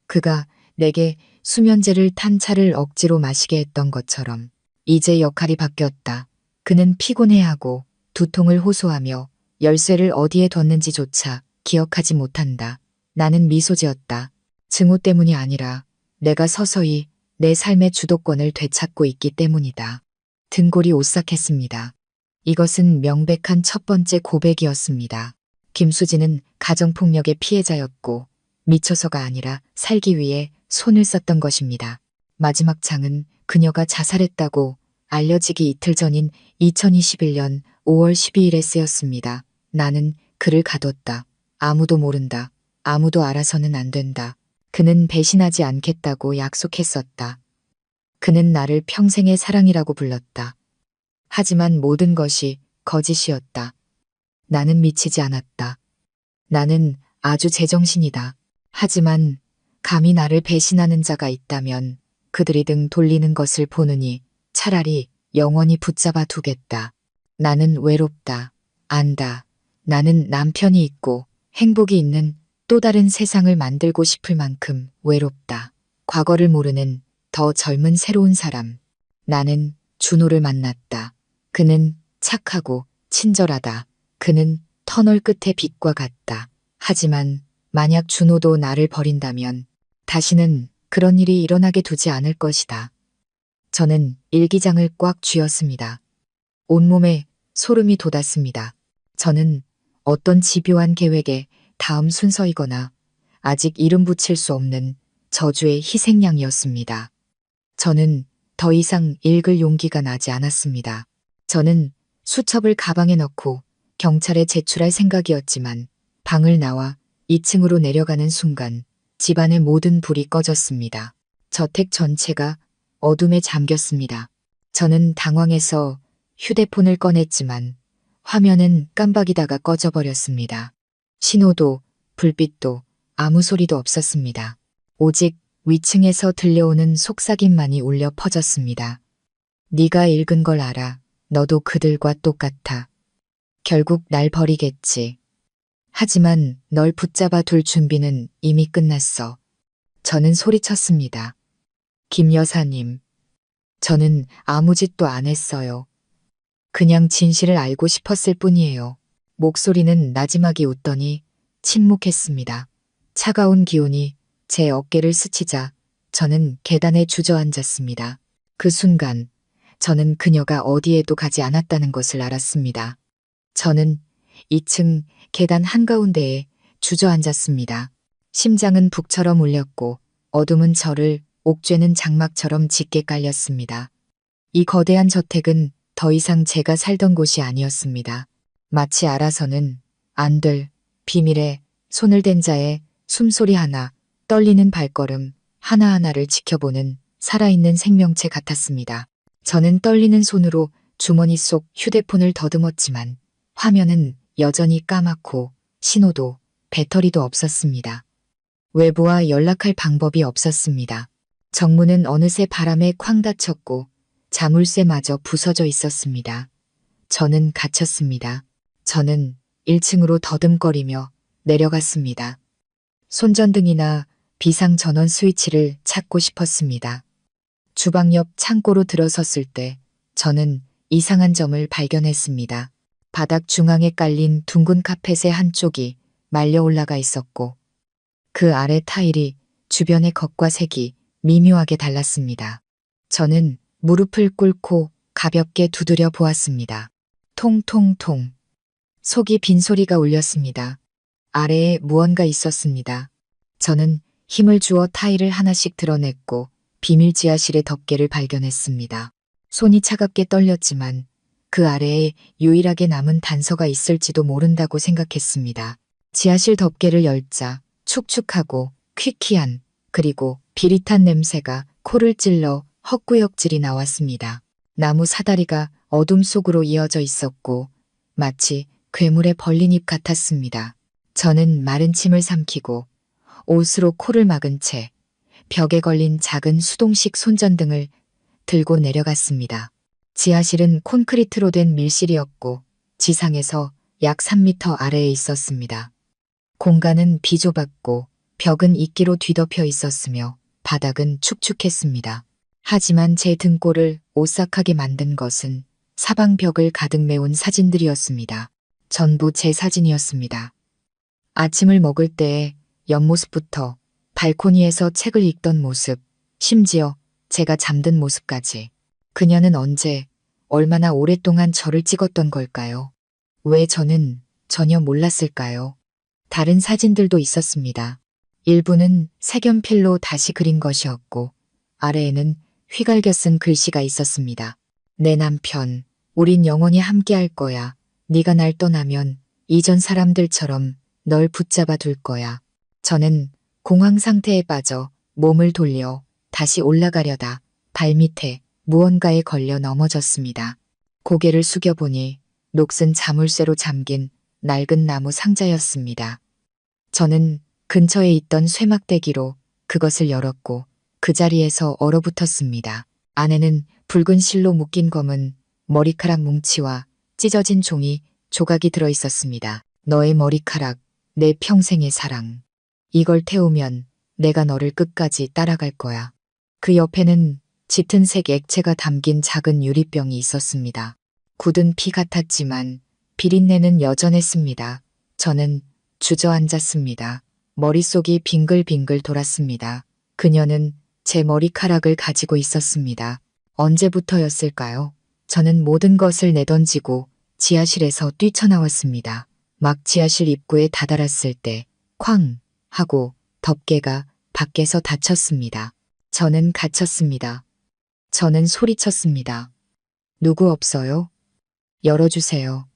그가 내게 수면제를 탄 차를 억지로 마시게 했던 것처럼 이제 역할이 바뀌었다. 그는 피곤해하고 두통을 호소하며 열쇠를 어디에 뒀는지조차 기억하지 못한다. 나는 미소 지었다. 증오 때문이 아니라 내가 서서히 내 삶의 주도권을 되찾고 있기 때문이다. 등골이 오싹했습니다. 이것은 명백한 첫 번째 고백이었습니다. 김수진은 가정폭력의 피해자였고 미쳐서가 아니라 살기 위해 손을 썼던 것입니다. 마지막 장은 그녀가 자살했다고 알려지기 이틀 전인 2021년 5월 12일에 쓰였습니다. 나는 그를 가뒀다. 아무도 모른다. 아무도 알아서는 안 된다. 그는 배신하지 않겠다고 약속했었다. 그는 나를 평생의 사랑이라고 불렀다. 하지만 모든 것이 거짓이었다. 나는 미치지 않았다. 나는 아주 제정신이다. 하지만 감히 나를 배신하는 자가 있다면 그들이 등 돌리는 것을 보느니 차라리 영원히 붙잡아 두겠다. 나는 외롭다. 안다. 나는 남편이 있고 행복이 있는 또 다른 세상을 만들고 싶을 만큼 외롭다. 과거를 모르는 더 젊은 새로운 사람. 나는 준호를 만났다. 그는 착하고 친절하다. 그는 터널 끝의 빛과 같다. 하지만 만약 준호도 나를 버린다면 다시는 그런 일이 일어나게 두지 않을 것이다. 저는 일기장을 꽉 쥐었습니다. 온몸에 소름이 돋았습니다. 저는 어떤 집요한 계획의 다음 순서이거나 아직 이름 붙일 수 없는 저주의 희생양이었습니다. 저는 더 이상 읽을 용기가 나지 않았습니다. 저는 수첩을 가방에 넣고 경찰에 제출할 생각이었지만 방을 나와 2층으로 내려가는 순간 집안의 모든 불이 꺼졌습니다. 저택 전체가 어둠에 잠겼습니다. 저는 당황해서 휴대폰을 꺼냈지만 화면은 깜박이다가 꺼져버렸습니다. 신호도 불빛도 아무 소리도 없었습니다. 오직 위층에서 들려오는 속삭임만이 울려 퍼졌습니다. 네가 읽은 걸 알아. 너도 그들과 똑같아. 결국 날 버리겠지. 하지만 널 붙잡아 둘 준비는 이미 끝났어. 저는 소리쳤습니다. 김 여사님, 저는 아무 짓도 안 했어요. 그냥 진실을 알고 싶었을 뿐이에요. 목소리는 나지막이 웃더니 침묵했습니다. 차가운 기운이 제 어깨를 스치자 저는 계단에 주저앉았습니다. 그 순간 저는 그녀가 어디에도 가지 않았다는 것을 알았습니다. 저는 2층 계단 한가운데에 주저앉았습니다. 심장은 북처럼 울렸고 어둠은 저를 옥죄는 장막처럼 짙게 깔렸습니다. 이 거대한 저택은 더 이상 제가 살던 곳이 아니었습니다. 마치 알아서는 안 될 비밀에 손을 댄 자의 숨소리 하나, 떨리는 발걸음 하나하나를 지켜보는 살아있는 생명체 같았습니다. 저는 떨리는 손으로 주머니 속 휴대폰을 더듬었지만 화면은 여전히 까맣고 신호도 배터리도 없었습니다. 외부와 연락할 방법이 없었습니다. 정문은 어느새 바람에 쾅 닫혔고 자물쇠마저 부서져 있었습니다. 저는 갇혔습니다. 저는 1층으로 더듬거리며 내려갔습니다. 손전등이나 비상전원 스위치를 찾고 싶었습니다. 주방 옆 창고로 들어섰을 때 저는 이상한 점을 발견했습니다. 바닥 중앙에 깔린 둥근 카펫의 한쪽이 말려 올라가 있었고 그 아래 타일이 주변의 겉과 색이 미묘하게 달랐습니다. 저는 무릎을 꿇고 가볍게 두드려 보았습니다. 통통통. 속이 빈 소리가 울렸습니다. 아래에 무언가 있었습니다. 저는 힘을 주어 타일을 하나씩 드러냈고 비밀 지하실의 덮개를 발견했습니다. 손이 차갑게 떨렸지만 그 아래에 유일하게 남은 단서가 있을지도 모른다고 생각했습니다. 지하실 덮개를 열자 축축하고 퀴퀴한 그리고 비릿한 냄새가 코를 찔러 헛구역질이 나왔습니다. 나무 사다리가 어둠 속으로 이어져 있었고 마치 괴물의 벌린 입 같았습니다. 저는 마른 침을 삼키고 옷으로 코를 막은 채 벽에 걸린 작은 수동식 손전등을 들고 내려갔습니다. 지하실은 콘크리트로 된 밀실이었고 지상에서 약 3미터 아래에 있었습니다. 공간은 비좁았고 벽은 이끼로 뒤덮여 있었으며 바닥은 축축했습니다. 하지만 제 등골을 오싹하게 만든 것은 사방 벽을 가득 메운 사진들이었습니다. 전부 제 사진이었습니다. 아침을 먹을 때의 옆모습부터 발코니에서 책을 읽던 모습, 심지어 제가 잠든 모습까지. 그녀는 언제, 얼마나 오랫동안 저를 찍었던 걸까요? 왜 저는 전혀 몰랐을까요? 다른 사진들도 있었습니다. 일부는 색연필로 다시 그린 것이었고 아래에는 휘갈겨 쓴 글씨가 있었습니다. 내 남편, 우린 영원히 함께할 거야. 네가 날 떠나면 이전 사람들처럼 널 붙잡아 둘 거야. 저는 공황 상태에 빠져 몸을 돌려 다시 올라가려다 발밑에 무언가에 걸려 넘어졌습니다. 고개를 숙여보니 녹슨 자물쇠로 잠긴 낡은 나무 상자였습니다. 저는 근처에 있던 쇠막대기로 그것을 열었고 그 자리에서 얼어붙었습니다. 안에는 붉은 실로 묶인 검은 머리카락 뭉치와 찢어진 종이 조각이 들어 있었습니다. 너의 머리카락, 내 평생의 사랑. 이걸 태우면 내가 너를 끝까지 따라갈 거야. 그 옆에는 짙은 색 액체가 담긴 작은 유리병이 있었습니다. 굳은 피 같았지만 비린내는 여전했습니다. 저는 주저앉았습니다. 머릿속이 빙글빙글 돌았습니다. 그녀는 제 머리카락을 가지고 있었습니다. 언제부터였을까요? 저는 모든 것을 내던지고 지하실에서 뛰쳐나왔습니다. 막 지하실 입구에 다다랐을 때 쾅 하고 덮개가 밖에서 닫혔습니다. 저는 갇혔습니다. 저는 소리쳤습니다. 누구 없어요? 열어주세요.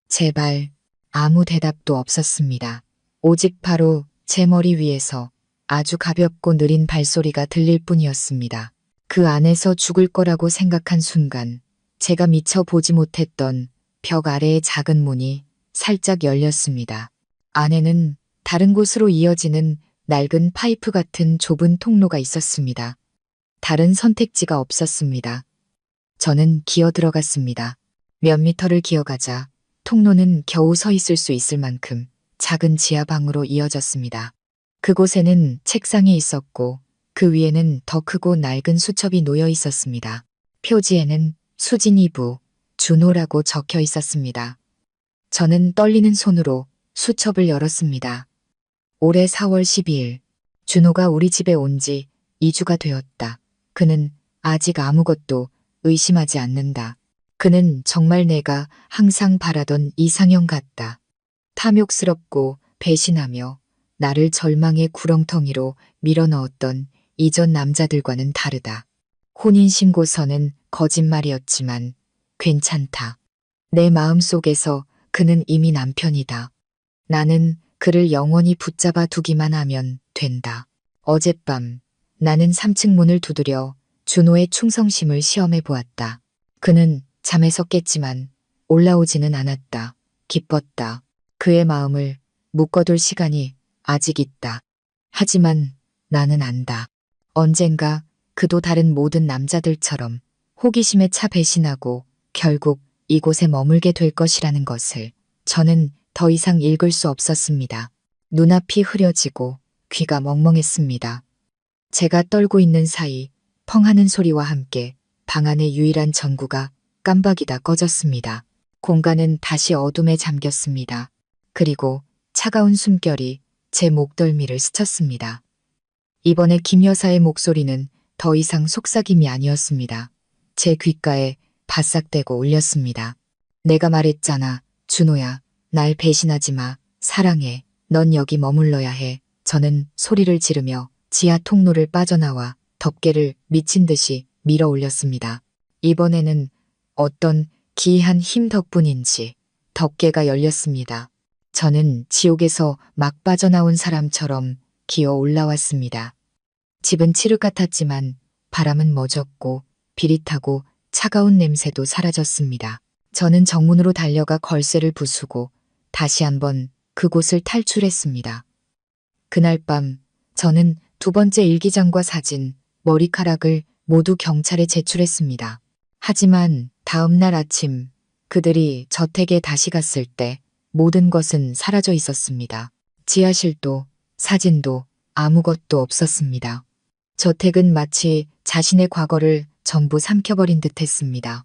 제발. 아무 대답도 없었습니다. 오직 바로 제 머리 위에서 아주 가볍고 느린 발소리가 들릴 뿐이었습니다. 그 안에서 죽을 거라고 생각한 순간 제가 미처 보지 못했던 벽 아래의 작은 문이 살짝 열렸습니다. 안에는 다른 곳으로 이어지는 낡은 파이프 같은 좁은 통로가 있었습니다. 다른 선택지가 없었습니다. 저는 기어 들어갔습니다. 몇 미터를 기어가자 통로는 겨우 서 있을 수 있을 만큼 작은 지하방으로 이어졌습니다. 그곳에는 책상이 있었고 그 위에는 더 크고 낡은 수첩이 놓여 있었습니다. 표지에는 수진 2부, 준호라고 적혀 있었습니다. 저는 떨리는 손으로 수첩을 열었습니다. 올해 4월 12일, 준호가 우리 집에 온 지 2주가 되었다. 그는 아직 아무것도 의심하지 않는다. 그는 정말 내가 항상 바라던 이상형 같다. 탐욕스럽고 배신하며 나를 절망의 구렁텅이로 밀어넣었던 이전 남자들과는 다르다. 혼인신고서는 거짓말이었지만 괜찮다. 내 마음속에서 그는 이미 남편이다. 나는 그를 영원히 붙잡아 두기만 하면 된다. 어젯밤 나는 3층 문을 두드려 준호의 충성심을 시험해 보았다. 그는 잠에서 깼지만 올라오지는 않았다. 기뻤다. 그의 마음을 묶어둘 시간이 아직 있다. 하지만 나는 안다. 언젠가 그도 다른 모든 남자들처럼 호기심에 차 배신하고 결국 이곳에 머물게 될 것이라는 것을 저는 더 이상 읽을 수 없었습니다. 눈앞이 흐려지고 귀가 멍멍했습니다. 제가 떨고 있는 사이 펑 하는 소리와 함께 방 안의 유일한 전구가 깜박이다 꺼졌습니다. 공간은 다시 어둠에 잠겼습니다. 그리고 차가운 숨결이 제 목덜미를 스쳤습니다. 이번에 김 여사의 목소리는 더 이상 속삭임이 아니었습니다. 제 귓가에 바싹대고 울렸습니다. 내가 말했잖아. 준호야, 날 배신하지 마. 사랑해. 넌 여기 머물러야 해. 저는 소리를 지르며 지하 통로를 빠져나와 덮개를 미친 듯이 밀어 올렸습니다. 이번에는 어떤 기이한 힘 덕분인지 덮개가 열렸습니다. 저는 지옥에서 막 빠져나온 사람처럼 기어 올라왔습니다. 집은 칠흑 같았지만 바람은 멎었고 비릿하고 차가운 냄새도 사라졌습니다. 저는 정문으로 달려가 걸쇠를 부수고 다시 한번 그곳을 탈출했습니다. 그날 밤 저는 두 번째 일기장과 사진, 머리카락을 모두 경찰에 제출했습니다. 하지만 다음 날 아침 그들이 저택에 다시 갔을 때 모든 것은 사라져 있었습니다. 지하실도 사진도 아무것도 없었습니다. 저택은 마치 자신의 과거를 전부 삼켜버린 듯 했습니다.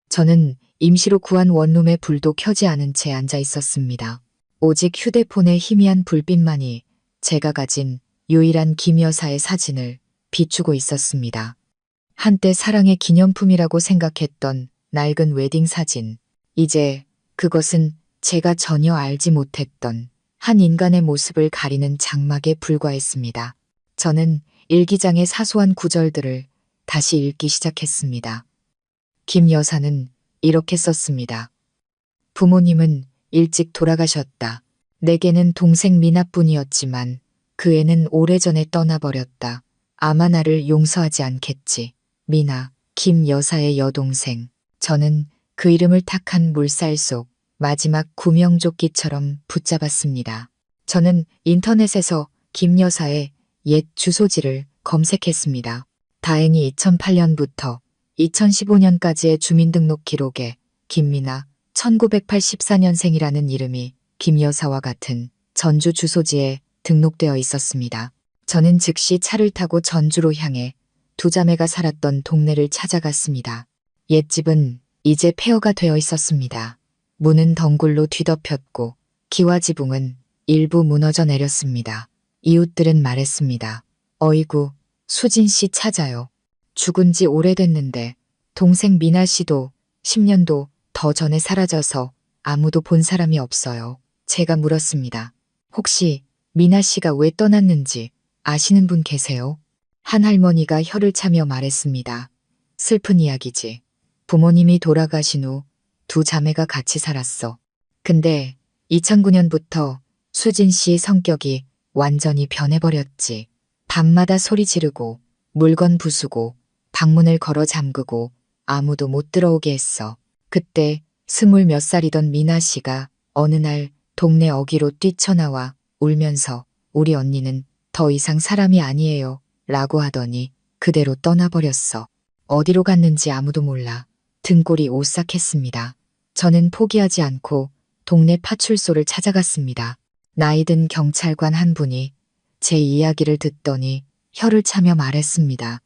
저는 임시로 구한 원룸에 불도 켜지 않은 채 앉아 있었습니다. 오직 휴대폰의 희미한 불빛만이 제가 가진 유일한 김 여사의 사진을 비추고 있었습니다. 한때 사랑의 기념품이라고 생각했던 낡은 웨딩 사진. 이제 그것은 제가 전혀 알지 못했던 한 인간의 모습을 가리는 장막에 불과했습니다. 저는 일기장의 사소한 구절들을 다시 읽기 시작했습니다. 김 여사는 이렇게 썼습니다. 부모님은 일찍 돌아가셨다. 내게는 동생 미나뿐이었지만 그 애는 오래전에 떠나버렸다. 아마 나를 용서하지 않겠지. 미나, 김 여사의 여동생. 저는 그 이름을 탁한 물살 속 마지막 구명조끼처럼 붙잡았습니다. 저는 인터넷에서 김 여사의 옛 주소지를 검색했습니다. 다행히 2008년부터 2015년까지의 주민등록 기록에 김미나 1984년생이라는 이름이 김 여사와 같은 전주 주소지에 등록되어 있었습니다. 저는 즉시 차를 타고 전주로 향해 두 자매가 살았던 동네를 찾아갔습니다. 옛집은 이제 폐허가 되어 있었습니다. 문은 덩굴로 뒤덮였고 기와 지붕은 일부 무너져 내렸습니다. 이웃들은 말했습니다. 어이구, 수진 씨 찾아요. 죽은 지 오래됐는데 동생 미나 씨도 10년도 더 전에 사라져서 아무도 본 사람이 없어요. 제가 물었습니다. 혹시 미나 씨가 왜 떠났는지 아시는 분 계세요? 한 할머니가 혀를 차며 말했습니다. 슬픈 이야기지. 부모님이 돌아가신 후 두 자매가 같이 살았어. 근데 2009년부터 수진 씨의 성격이 완전히 변해버렸지. 밤마다 소리 지르고 물건 부수고 방문을 걸어 잠그고 아무도 못 들어오게 했어. 그때 20몇 살이던 미나 씨가 어느 날 동네 어귀로 뛰쳐나와 울면서 우리 언니는 더 이상 사람이 아니에요 라고 하더니 그대로 떠나버렸어. 어디로 갔는지 아무도 몰라. 등골이 오싹했습니다. 저는 포기하지 않고 동네 파출소를 찾아갔습니다. 나이든 경찰관 한 분이 제 이야기를 듣더니 혀를 차며 말했습니다.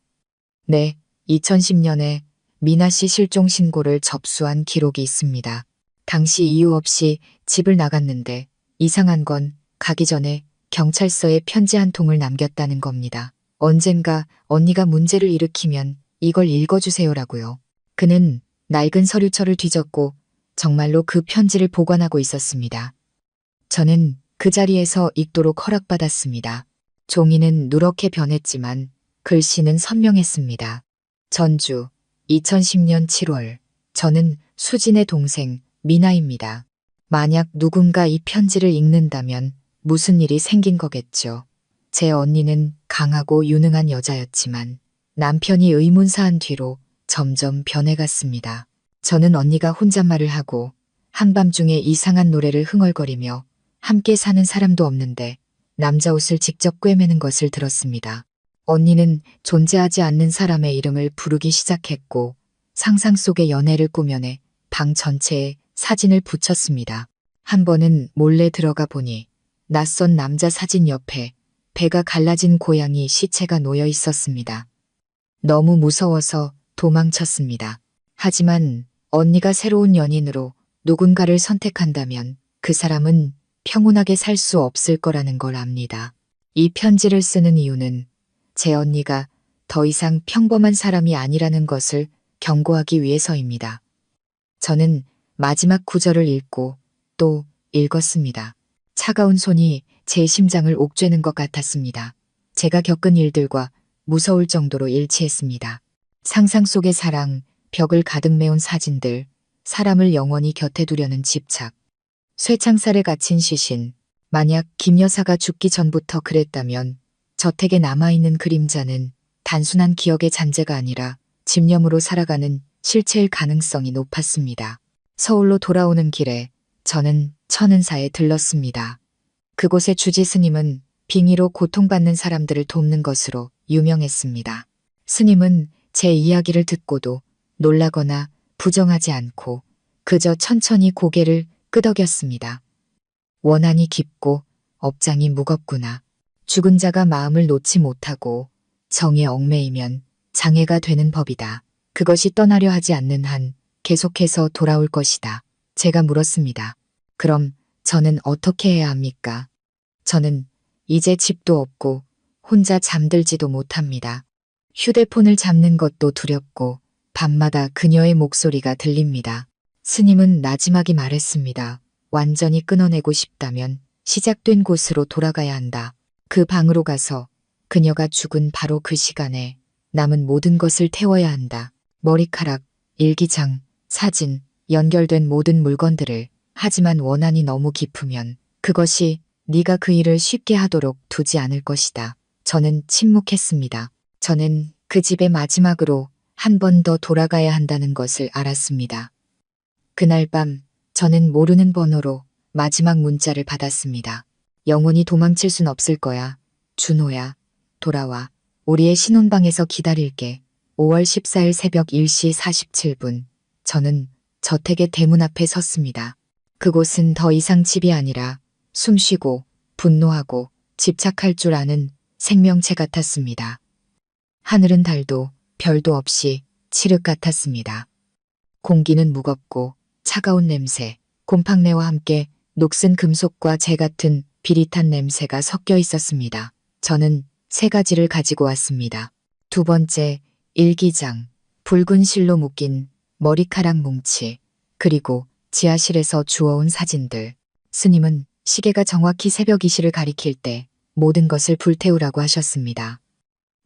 네, 2010년에 미나 씨 실종 신고를 접수한 기록이 있습니다. 당시 이유 없이 집을 나갔는데 이상한 건 가기 전에 경찰서에 편지 한 통을 남겼다는 겁니다. 언젠가 언니가 문제를 일으키면 이걸 읽어주세요라고요. 그는 낡은 서류철을 뒤졌고 정말로 그 편지를 보관하고 있었습니다. 저는 그 자리에서 읽도록 허락받았습니다. 종이는 누렇게 변했지만 글씨는 선명했습니다. 전주, 2010년 7월. 저는 수진의 동생 미나입니다. 만약 누군가 이 편지를 읽는다면 무슨 일이 생긴 거겠죠. 제 언니는 강하고 유능한 여자였지만 남편이 의문사한 뒤로 점점 변해갔습니다. 저는 언니가 혼잣말을 하고 한밤중에 이상한 노래를 흥얼거리며 함께 사는 사람도 없는데 남자 옷을 직접 꿰매는 것을 들었습니다. 언니는 존재하지 않는 사람의 이름을 부르기 시작했고 상상 속의 연애를 꾸며내 방 전체에 사진을 붙였습니다. 한 번은 몰래 들어가 보니 낯선 남자 사진 옆에 배가 갈라진 고양이 시체가 놓여 있었습니다. 너무 무서워서 도망쳤습니다. 하지만 언니가 새로운 연인으로 누군가를 선택한다면 그 사람은 평온하게 살 수 없을 거라는 걸 압니다. 이 편지를 쓰는 이유는 제 언니가 더 이상 평범한 사람이 아니라는 것을 경고하기 위해서입니다. 저는 마지막 구절을 읽고 또 읽었습니다. 차가운 손이 제 심장을 옥죄는 것 같았습니다. 제가 겪은 일들과 무서울 정도로 일치했습니다. 상상 속의 사랑, 벽을 가득 메운 사진들, 사람을 영원히 곁에 두려는 집착, 쇠창살에 갇힌 시신. 만약 김 여사가 죽기 전부터 그랬다면 저택에 남아있는 그림자는 단순한 기억의 잔재가 아니라 집념으로 살아가는 실체일 가능성이 높았습니다. 서울로 돌아오는 길에 저는 천은사에 들렀습니다. 그곳의 주지 스님은 빙의로 고통받는 사람들을 돕는 것으로 유명했습니다. 스님은 제 이야기를 듣고도 놀라거나 부정하지 않고 그저 천천히 고개를 끄덕였습니다. 원한이 깊고 업장이 무겁구나. 죽은 자가 마음을 놓지 못하고 정에 얽매이면 장애가 되는 법이다. 그것이 떠나려 하지 않는 한 계속해서 돌아올 것이다. 제가 물었습니다. 그럼 저는 어떻게 해야 합니까? 저는 이제 집도 없고 혼자 잠들지도 못합니다. 휴대폰을 잡는 것도 두렵고 밤마다 그녀의 목소리가 들립니다. 스님은 나지막이 말했습니다. 완전히 끊어내고 싶다면 시작된 곳으로 돌아가야 한다. 그 방으로 가서 그녀가 죽은 바로 그 시간에 남은 모든 것을 태워야 한다. 머리카락, 일기장, 사진, 연결된 모든 물건들을. 하지만 원한이 너무 깊으면 그것이 네가 그 일을 쉽게 하도록 두지 않을 것이다. 저는 침묵했습니다. 저는 그 집에 마지막으로 한 번 더 돌아가야 한다는 것을 알았습니다. 그날 밤 저는 모르는 번호로 마지막 문자를 받았습니다. 영원히 도망칠 순 없을 거야. 준호야. 돌아와. 우리의 신혼방에서 기다릴게. 5월 14일 새벽 1시 47분. 저는 저택의 대문 앞에 섰습니다. 그곳은 더 이상 집이 아니라 숨쉬고 분노하고 집착할 줄 아는 생명체 같았습니다. 하늘은 달도 별도 없이 칠흑 같았습니다. 공기는 무겁고 차가운 냄새, 곰팡내와 함께 녹슨 금속과 재 같은 비릿한 냄새가 섞여 있었습니다. 저는 3가지를 가지고 왔습니다. 두 번째, 일기장, 붉은 실로 묶인 머리카락 뭉치, 그리고 지하실에서 주워온 사진들. 스님은 시계가 정확히 새벽 2시를 가리킬 때 모든 것을 불태우라고 하셨습니다.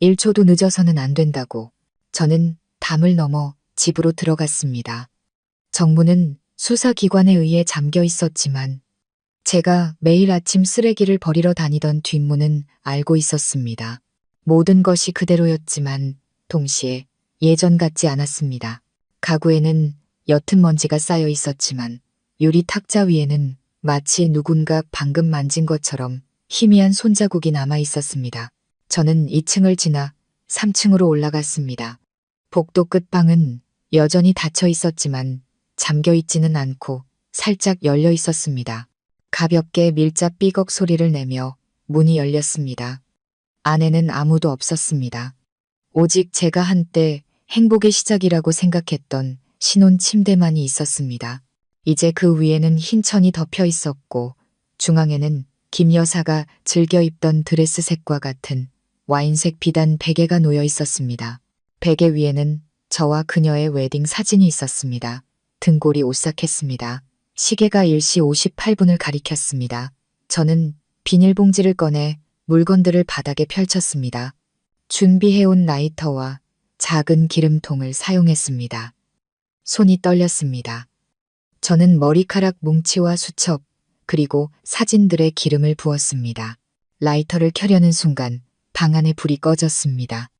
1초도 늦어서는 안 된다고. 저는 담을 넘어 집으로 들어갔습니다. 정문은 수사기관에 의해 잠겨 있었지만 제가 매일 아침 쓰레기를 버리러 다니던 뒷문은 알고 있었습니다. 모든 것이 그대로였지만 동시에 예전 같지 않았습니다. 가구에는 옅은 먼지가 쌓여 있었지만 유리 탁자 위에는 마치 누군가 방금 만진 것처럼 희미한 손자국이 남아 있었습니다. 저는 2층을 지나 3층으로 올라갔습니다. 복도 끝방은 여전히 닫혀 있었지만 잠겨 있지는 않고 살짝 열려 있었습니다. 가볍게 밀접 삐걱 소리를 내며 문이 열렸습니다. 안에는 아무도 없었습니다. 오직 제가 한때 행복의 시작이라고 생각했던 신혼 침대만이 있었습니다. 이제 그 위에는 흰 천이 덮여 있었고 중앙에는 김 여사가 즐겨 입던 드레스색과 같은 와인색 비단 베개가 놓여 있었습니다. 베개 위에는 저와 그녀의 웨딩 사진이 있었습니다. 등골이 오싹했습니다. 시계가 1시 58분을 가리켰습니다. 저는 비닐봉지를 꺼내 물건들을 바닥에 펼쳤습니다. 준비해온 라이터와 작은 기름통을 사용했습니다. 손이 떨렸습니다. 저는 머리카락 뭉치와 수첩, 그리고 사진들의 기름을 부었습니다. 라이터를 켜려는 순간 방 안에 불이 꺼졌습니다.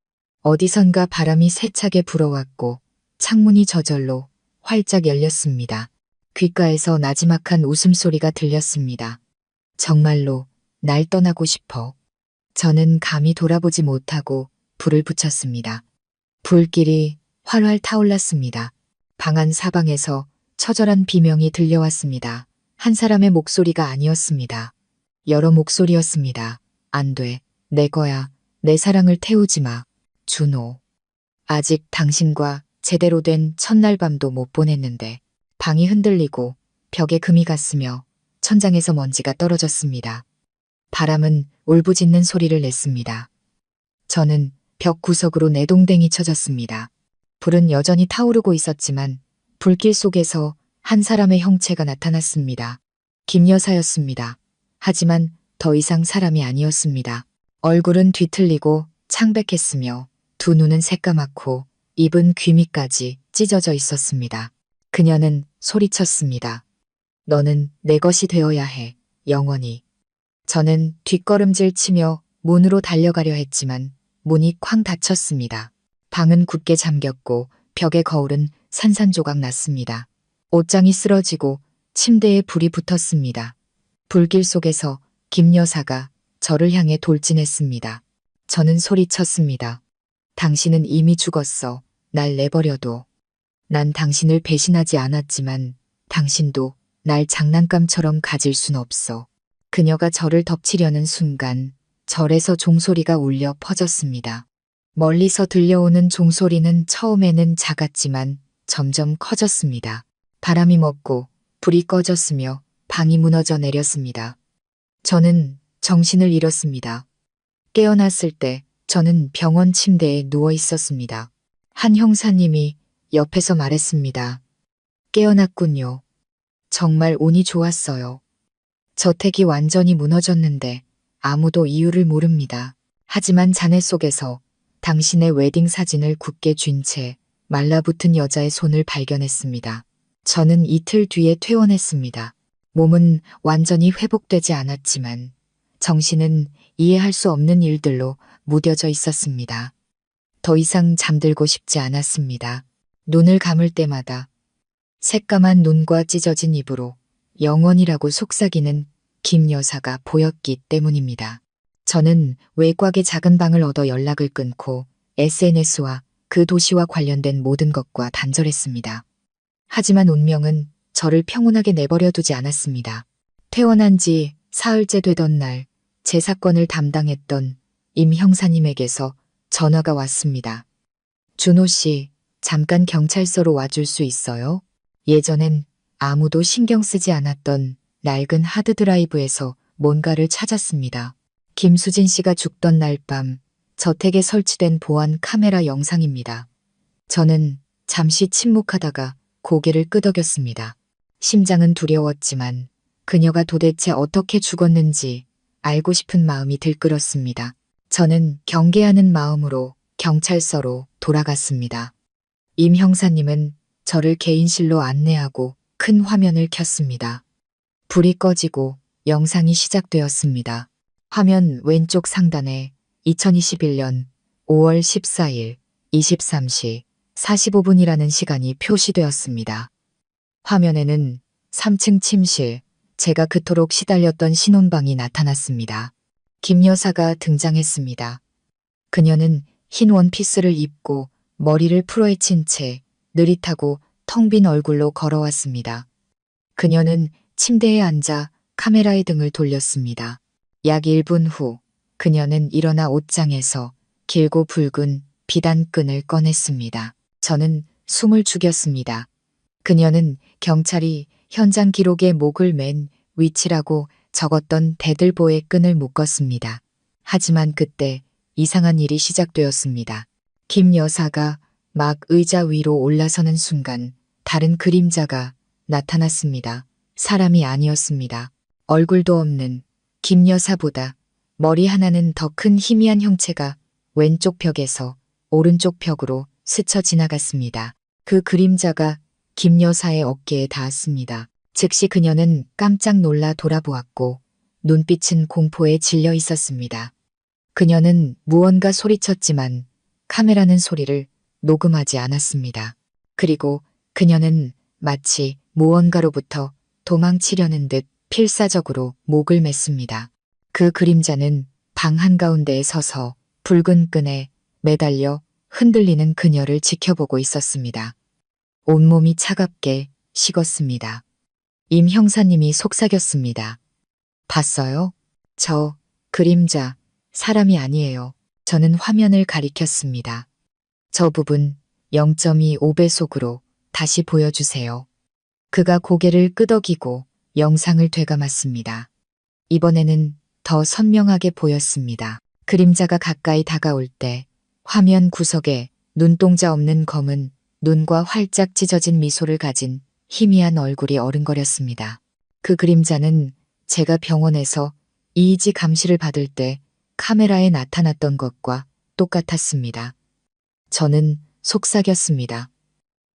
어디선가 바람이 세차게 불어왔고 창문이 저절로 활짝 열렸습니다. 귓가에서 나지막한 웃음소리가 들렸습니다. 정말로 날 떠나고 싶어. 저는 감히 돌아보지 못하고 불을 붙였습니다. 불길이 활활 타올랐습니다. 방 안 사방에서 처절한 비명이 들려왔습니다. 한 사람의 목소리가 아니었습니다. 여러 목소리였습니다. 안 돼. 내 거야. 내 사랑을 태우지 마. 준호. 아직 당신과 제대로 된 첫날 밤도 못 보냈는데. 방이 흔들리고 벽에 금이 갔으며 천장에서 먼지가 떨어졌습니다. 바람은 울부짖는 소리를 냈습니다. 저는 벽 구석으로 내동댕이 쳐졌습니다. 불은 여전히 타오르고 있었지만 불길 속에서 한 사람의 형체가 나타났습니다. 김 여사였습니다. 하지만 더 이상 사람이 아니었습니다. 얼굴은 뒤틀리고 창백했으며 두 눈은 새까맣고 입은 귀 밑까지 찢어져 있었습니다. 그녀는 소리쳤습니다. 너는 내 것이 되어야 해, 영원히. 저는 뒷걸음질 치며 문으로 달려가려 했지만 문이 쾅 닫혔습니다. 방은 굳게 잠겼고 벽의 거울은 산산조각 났습니다. 옷장이 쓰러지고 침대에 불이 붙었습니다. 불길 속에서 김 여사가 저를 향해 돌진했습니다. 저는 소리쳤습니다. 당신은 이미 죽었어. 날 내버려둬. 난 당신을 배신하지 않았지만 당신도 날 장난감처럼 가질 순 없어. 그녀가 저를 덮치려는 순간 절에서 종소리가 울려 퍼졌습니다. 멀리서 들려오는 종소리는 처음에는 작았지만 점점 커졌습니다. 바람이 멎고 불이 꺼졌으며 방이 무너져 내렸습니다. 저는 정신을 잃었습니다. 깨어났을 때 저는 병원 침대에 누워 있었습니다. 한 형사님이 옆에서 말했습니다. 깨어났군요. 정말 운이 좋았어요. 저택이 완전히 무너졌는데 아무도 이유를 모릅니다. 하지만 잔해 속에서 당신의 웨딩 사진을 굳게 쥔 채 말라붙은 여자의 손을 발견했습니다. 저는 이틀 뒤에 퇴원했습니다. 몸은 완전히 회복되지 않았지만 정신은 이해할 수 없는 일들로 무뎌져 있었습니다. 더 이상 잠들고 싶지 않았습니다. 눈을 감을 때마다 새까만 눈과 찢어진 입으로 영원이라고 속삭이는 김 여사가 보였기 때문입니다. 저는 외곽의 작은 방을 얻어 연락을 끊고 SNS와 그 도시와 관련된 모든 것과 단절했습니다. 하지만 운명은 저를 평온하게 내버려 두지 않았습니다. 퇴원한 지 사흘째 되던 날 제 사건을 담당했던 임 형사님에게서 전화가 왔습니다. 준호 씨, 잠깐 경찰서로 와줄 수 있어요? 예전엔 아무도 신경 쓰지 않았던 낡은 하드드라이브에서 뭔가를 찾았습니다. 김수진 씨가 죽던 날 밤 저택에 설치된 보안 카메라 영상입니다. 저는 잠시 침묵하다가 고개를 끄덕였습니다. 심장은 두려웠지만 그녀가 도대체 어떻게 죽었는지 알고 싶은 마음이 들끓었습니다. 저는 경계하는 마음으로 경찰서로 돌아갔습니다. 임 형사님은 저를 개인실로 안내하고 큰 화면을 켰습니다. 불이 꺼지고 영상이 시작되었습니다. 화면 왼쪽 상단에 2021년 5월 14일 23시 45분이라는 시간이 표시되었습니다. 화면에는 3층 침실, 제가 그토록 시달렸던 신혼방이 나타났습니다. 김 여사가 등장했습니다. 그녀는 흰 원피스를 입고 머리를 풀어헤친 채 느릿하고 텅 빈 얼굴로 걸어왔습니다. 그녀는 침대에 앉아 카메라의 등을 돌렸습니다. 약 1분 후 그녀는 일어나 옷장에서 길고 붉은 비단끈을 꺼냈습니다. 저는 숨을 죽였습니다. 그녀는 경찰이 현장 기록에 목을 맨 위치라고 적었던 대들보의 끈을 묶었습니다. 하지만 그때 이상한 일이 시작되었습니다. 김 여사가 막 의자 위로 올라서는 순간 다른 그림자가 나타났습니다. 사람이 아니었습니다. 얼굴도 없는 김 여사보다 머리 하나는 더 큰 희미한 형체가 왼쪽 벽에서 오른쪽 벽으로 스쳐 지나갔습니다. 그 그림자가 김 여사의 어깨에 닿았습니다. 즉시 그녀는 깜짝 놀라 돌아보았고 눈빛은 공포에 질려 있었습니다. 그녀는 무언가 소리쳤지만 카메라는 소리를 녹음하지 않았습니다. 그리고 그녀는 마치 무언가로부터 도망치려는 듯 필사적으로 목을 맸습니다. 그 그림자는 방 한가운데에 서서 붉은 끈에 매달려 흔들리는 그녀를 지켜보고 있었습니다. 온몸이 차갑게 식었습니다. 임 형사님이 속삭였습니다. 봤어요? 저 그림자 사람이 아니에요. 저는 화면을 가리켰습니다. 저 부분 0.25배속으로 다시 보여주세요. 그가 고개를 끄덕이고 영상을 되감았습니다. 이번에는 더 선명하게 보였습니다. 그림자가 가까이 다가올 때 화면 구석에 눈동자 없는 검은 눈과 활짝 찢어진 미소를 가진 희미한 얼굴이 어른거렸습니다. 그 그림자는 제가 병원에서 EEG 감시를 받을 때 카메라에 나타났던 것과 똑같았습니다. 저는 속삭였습니다.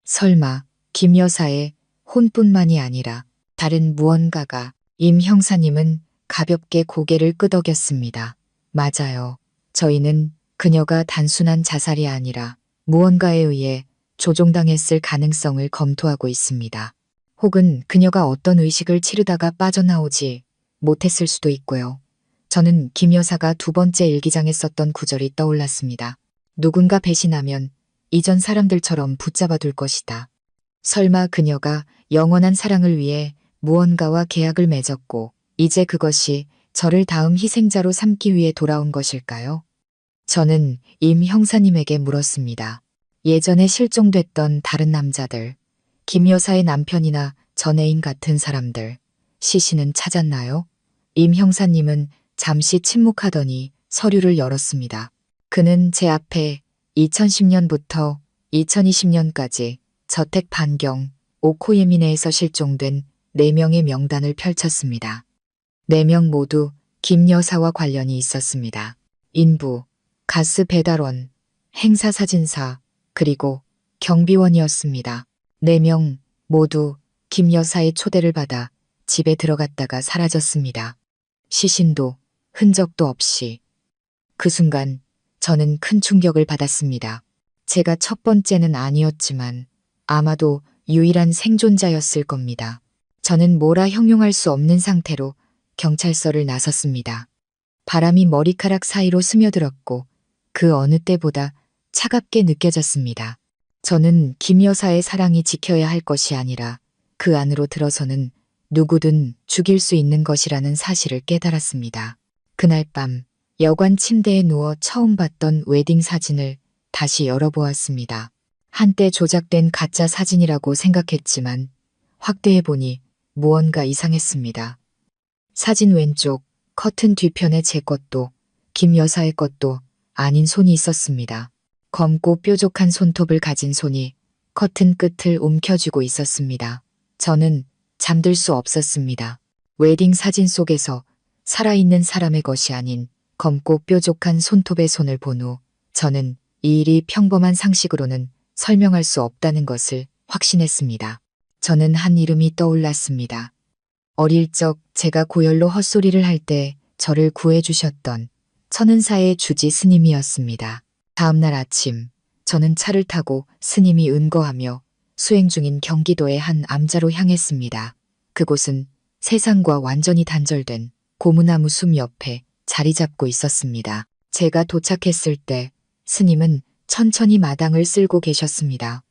설마 김 여사의 혼뿐만이 아니라 다른 무언가가. 임 형사님은 가볍게 고개를 끄덕였습니다. 맞아요. 저희는 그녀가 단순한 자살이 아니라 무언가에 의해 조종당했을 가능성을 검토하고 있습니다. 혹은 그녀가 어떤 의식을 치르다가 빠져나오지 못했을 수도 있고요. 저는 김 여사가 두 번째 일기장에 썼던 구절이 떠올랐습니다. 누군가 배신하면 이전 사람들처럼 붙잡아둘 것이다. 설마 그녀가 영원한 사랑을 위해 무언가와 계약을 맺었고 이제 그것이 저를 다음 희생자로 삼기 위해 돌아온 것일까요? 저는 임 형사님에게 물었습니다. 예전에 실종됐던 다른 남자들, 김 여사의 남편이나 전 애인 같은 사람들, 시신은 찾았나요? 임 형사님은 잠시 침묵하더니 서류를 열었습니다. 그는 제 앞에 2010년부터 2020년까지 저택 반경 오코예미 내에서 실종된 4명의 명단을 펼쳤습니다. 4명 모두 김 여사와 관련이 있었습니다. 인부, 가스 배달원, 행사사진사, 그리고 경비원이었습니다. 4명 모두 김 여사의 초대를 받아 집에 들어갔다가 사라졌습니다. 시신도 흔적도 없이. 그 순간 저는 큰 충격을 받았습니다. 제가 첫 번째는 아니었지만 아마도 유일한 생존자였을 겁니다. 저는 뭐라 형용할 수 없는 상태로 경찰서를 나섰습니다. 바람이 머리카락 사이로 스며들었고 그 어느 때보다 차갑게 느껴졌습니다. 저는 김 여사의 사랑이 지켜야 할 것이 아니라 그 안으로 들어서는 누구든 죽일 수 있는 것이라는 사실을 깨달았습니다. 그날 밤 여관 침대에 누워 처음 봤던 웨딩 사진을 다시 열어보았습니다. 한때 조작된 가짜 사진이라고 생각했지만 확대해보니 무언가 이상했습니다. 사진 왼쪽 커튼 뒤편에 제 것도 김 여사의 것도 아닌 손이 있었습니다. 검고 뾰족한 손톱을 가진 손이 커튼 끝을 움켜쥐고 있었습니다. 저는 잠들 수 없었습니다. 웨딩 사진 속에서 살아있는 사람의 것이 아닌 검고 뾰족한 손톱의 손을 본 후 저는 이 일이 평범한 상식으로는 설명할 수 없다는 것을 확신했습니다. 저는 한 이름이 떠올랐습니다. 어릴 적 제가 고열로 헛소리를 할 때 저를 구해주셨던 천은사의 주지 스님이었습니다. 다음날 아침 저는 차를 타고 스님이 은거하며 수행 중인 경기도의 한 암자로 향했습니다. 그곳은 세상과 완전히 단절된 고무나무 숲 옆에 자리 잡고 있었습니다. 제가 도착했을 때 스님은 천천히 마당을 쓸고 계셨습니다.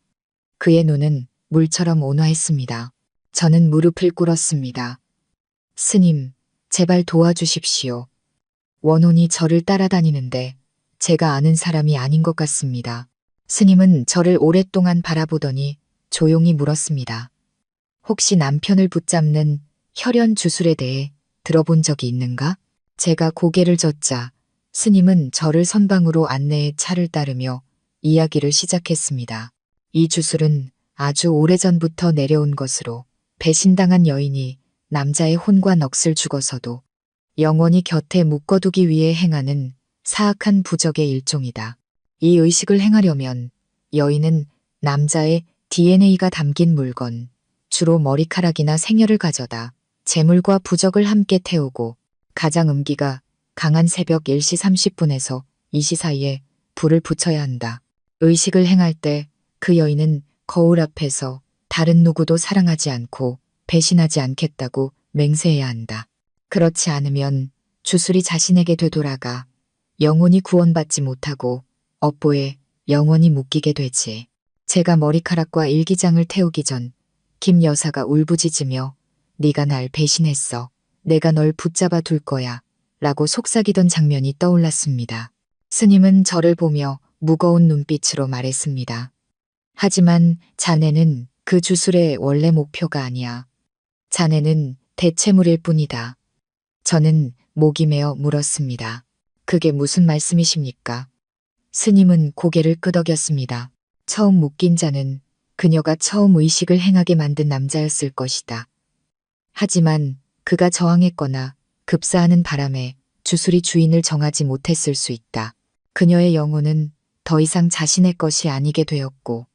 그의 눈은 물처럼 온화했습니다. 저는 무릎을 꿇었습니다. 스님, 제발 도와주십시오. 원혼이 저를 따라다니는데 제가 아는 사람이 아닌 것 같습니다. 스님은 저를 오랫동안 바라보더니 조용히 물었습니다. 혹시 남편을 붙잡는 혈연 주술에 대해 들어본 적이 있는가? 제가 고개를 젓자 스님은 저를 선방으로 안내해 차를 따르며 이야기를 시작했습니다. 이 주술은 아주 오래전부터 내려온 것으로 배신당한 여인이 남자의 혼과 넋을 죽어서도 영원히 곁에 묶어두기 위해 행하는 사악한 부적의 일종이다. 이 의식을 행하려면 여인은 남자의 DNA가 담긴 물건, 주로 머리카락이나 생혈을 가져다 재물과 부적을 함께 태우고 가장 음기가 강한 새벽 1시 30분에서 2시 사이에 불을 붙여야 한다. 의식을 행할 때 그 여인은 거울 앞에서 다른 누구도 사랑하지 않고 배신하지 않겠다고 맹세해야 한다. 그렇지 않으면 주술이 자신에게 되돌아가 영혼이 구원받지 못하고 업보에 영원히 묶이게 되지. 제가 머리카락과 일기장을 태우기 전 김 여사가 울부짖으며 네가 날 배신했어. 내가 널 붙잡아 둘 거야. 라고 속삭이던 장면이 떠올랐습니다. 스님은 저를 보며 무거운 눈빛으로 말했습니다. 하지만 자네는 그 주술의 원래 목표가 아니야. 자네는 대체물일 뿐이다. 저는 목이 메어 물었습니다. 그게 무슨 말씀이십니까? 스님은 고개를 끄덕였습니다. 처음 묶인 자는 그녀가 처음 의식을 행하게 만든 남자였을 것이다. 하지만 그가 저항했거나 급사하는 바람에 주술이 주인을 정하지 못했을 수 있다. 그녀의 영혼은 더 이상 자신의 것이 아니게 되었고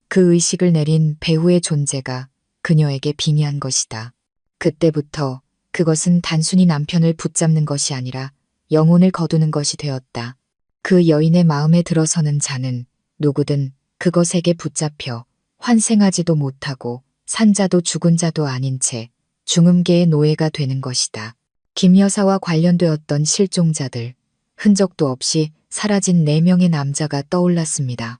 그 의식을 내린 배후의 존재가 그녀에게 빙의한 것이다. 그때부터 그것은 단순히 남편을 붙잡는 것이 아니라 영혼을 거두는 것이 되었다. 그 여인의 마음에 들어서는 자는 누구든 그것에게 붙잡혀 환생하지도 못하고 산자도 죽은 자도 아닌 채 중음계의 노예가 되는 것이다. 김 여사와 관련되었던 실종자들, 흔적도 없이 사라진 4명의 남자가 떠올랐습니다.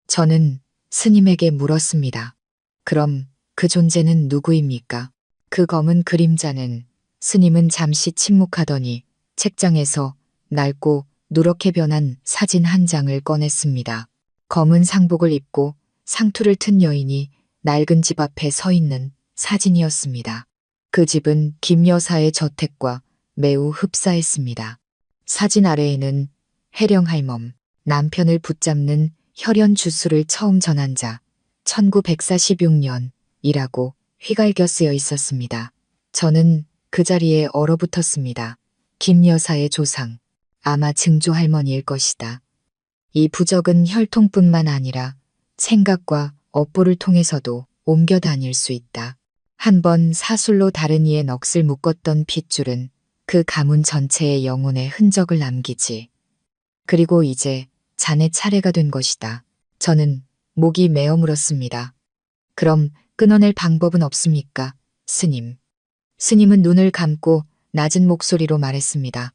저는 스님에게 물었습니다. 그럼 그 존재는 누구입니까? 그 검은 그림자는 스님은 잠시 침묵하더니 책장에서 낡고 누렇게 변한 사진 한 장을 꺼냈습니다. 검은 상복을 입고 상투를 튼 여인이 낡은 집 앞에 서 있는 사진이었습니다. 그 집은 김 여사의 저택과 매우 흡사했습니다. 사진 아래에는 해령할멈, 남편을 붙잡는 혈연 주술을 처음 전한 자, 1946년이라고 휘갈겨 쓰여 있었습니다. 저는 그 자리에 얼어붙었습니다. 김 여사의 조상, 아마 증조 할머니일 것이다. 이 부적은 혈통뿐만 아니라 생각과 업보를 통해서도 옮겨 다닐 수 있다. 한 번 사술로 다른 이의 넋을 묶었던 핏줄은 그 가문 전체의 영혼의 흔적을 남기지. 그리고 이제 자네 차례가 된 것이다. 저는 목이 메어 물었습니다. 그럼 끊어낼 방법은 없습니까, 스님? 스님은 눈을 감고 낮은 목소리로 말했습니다.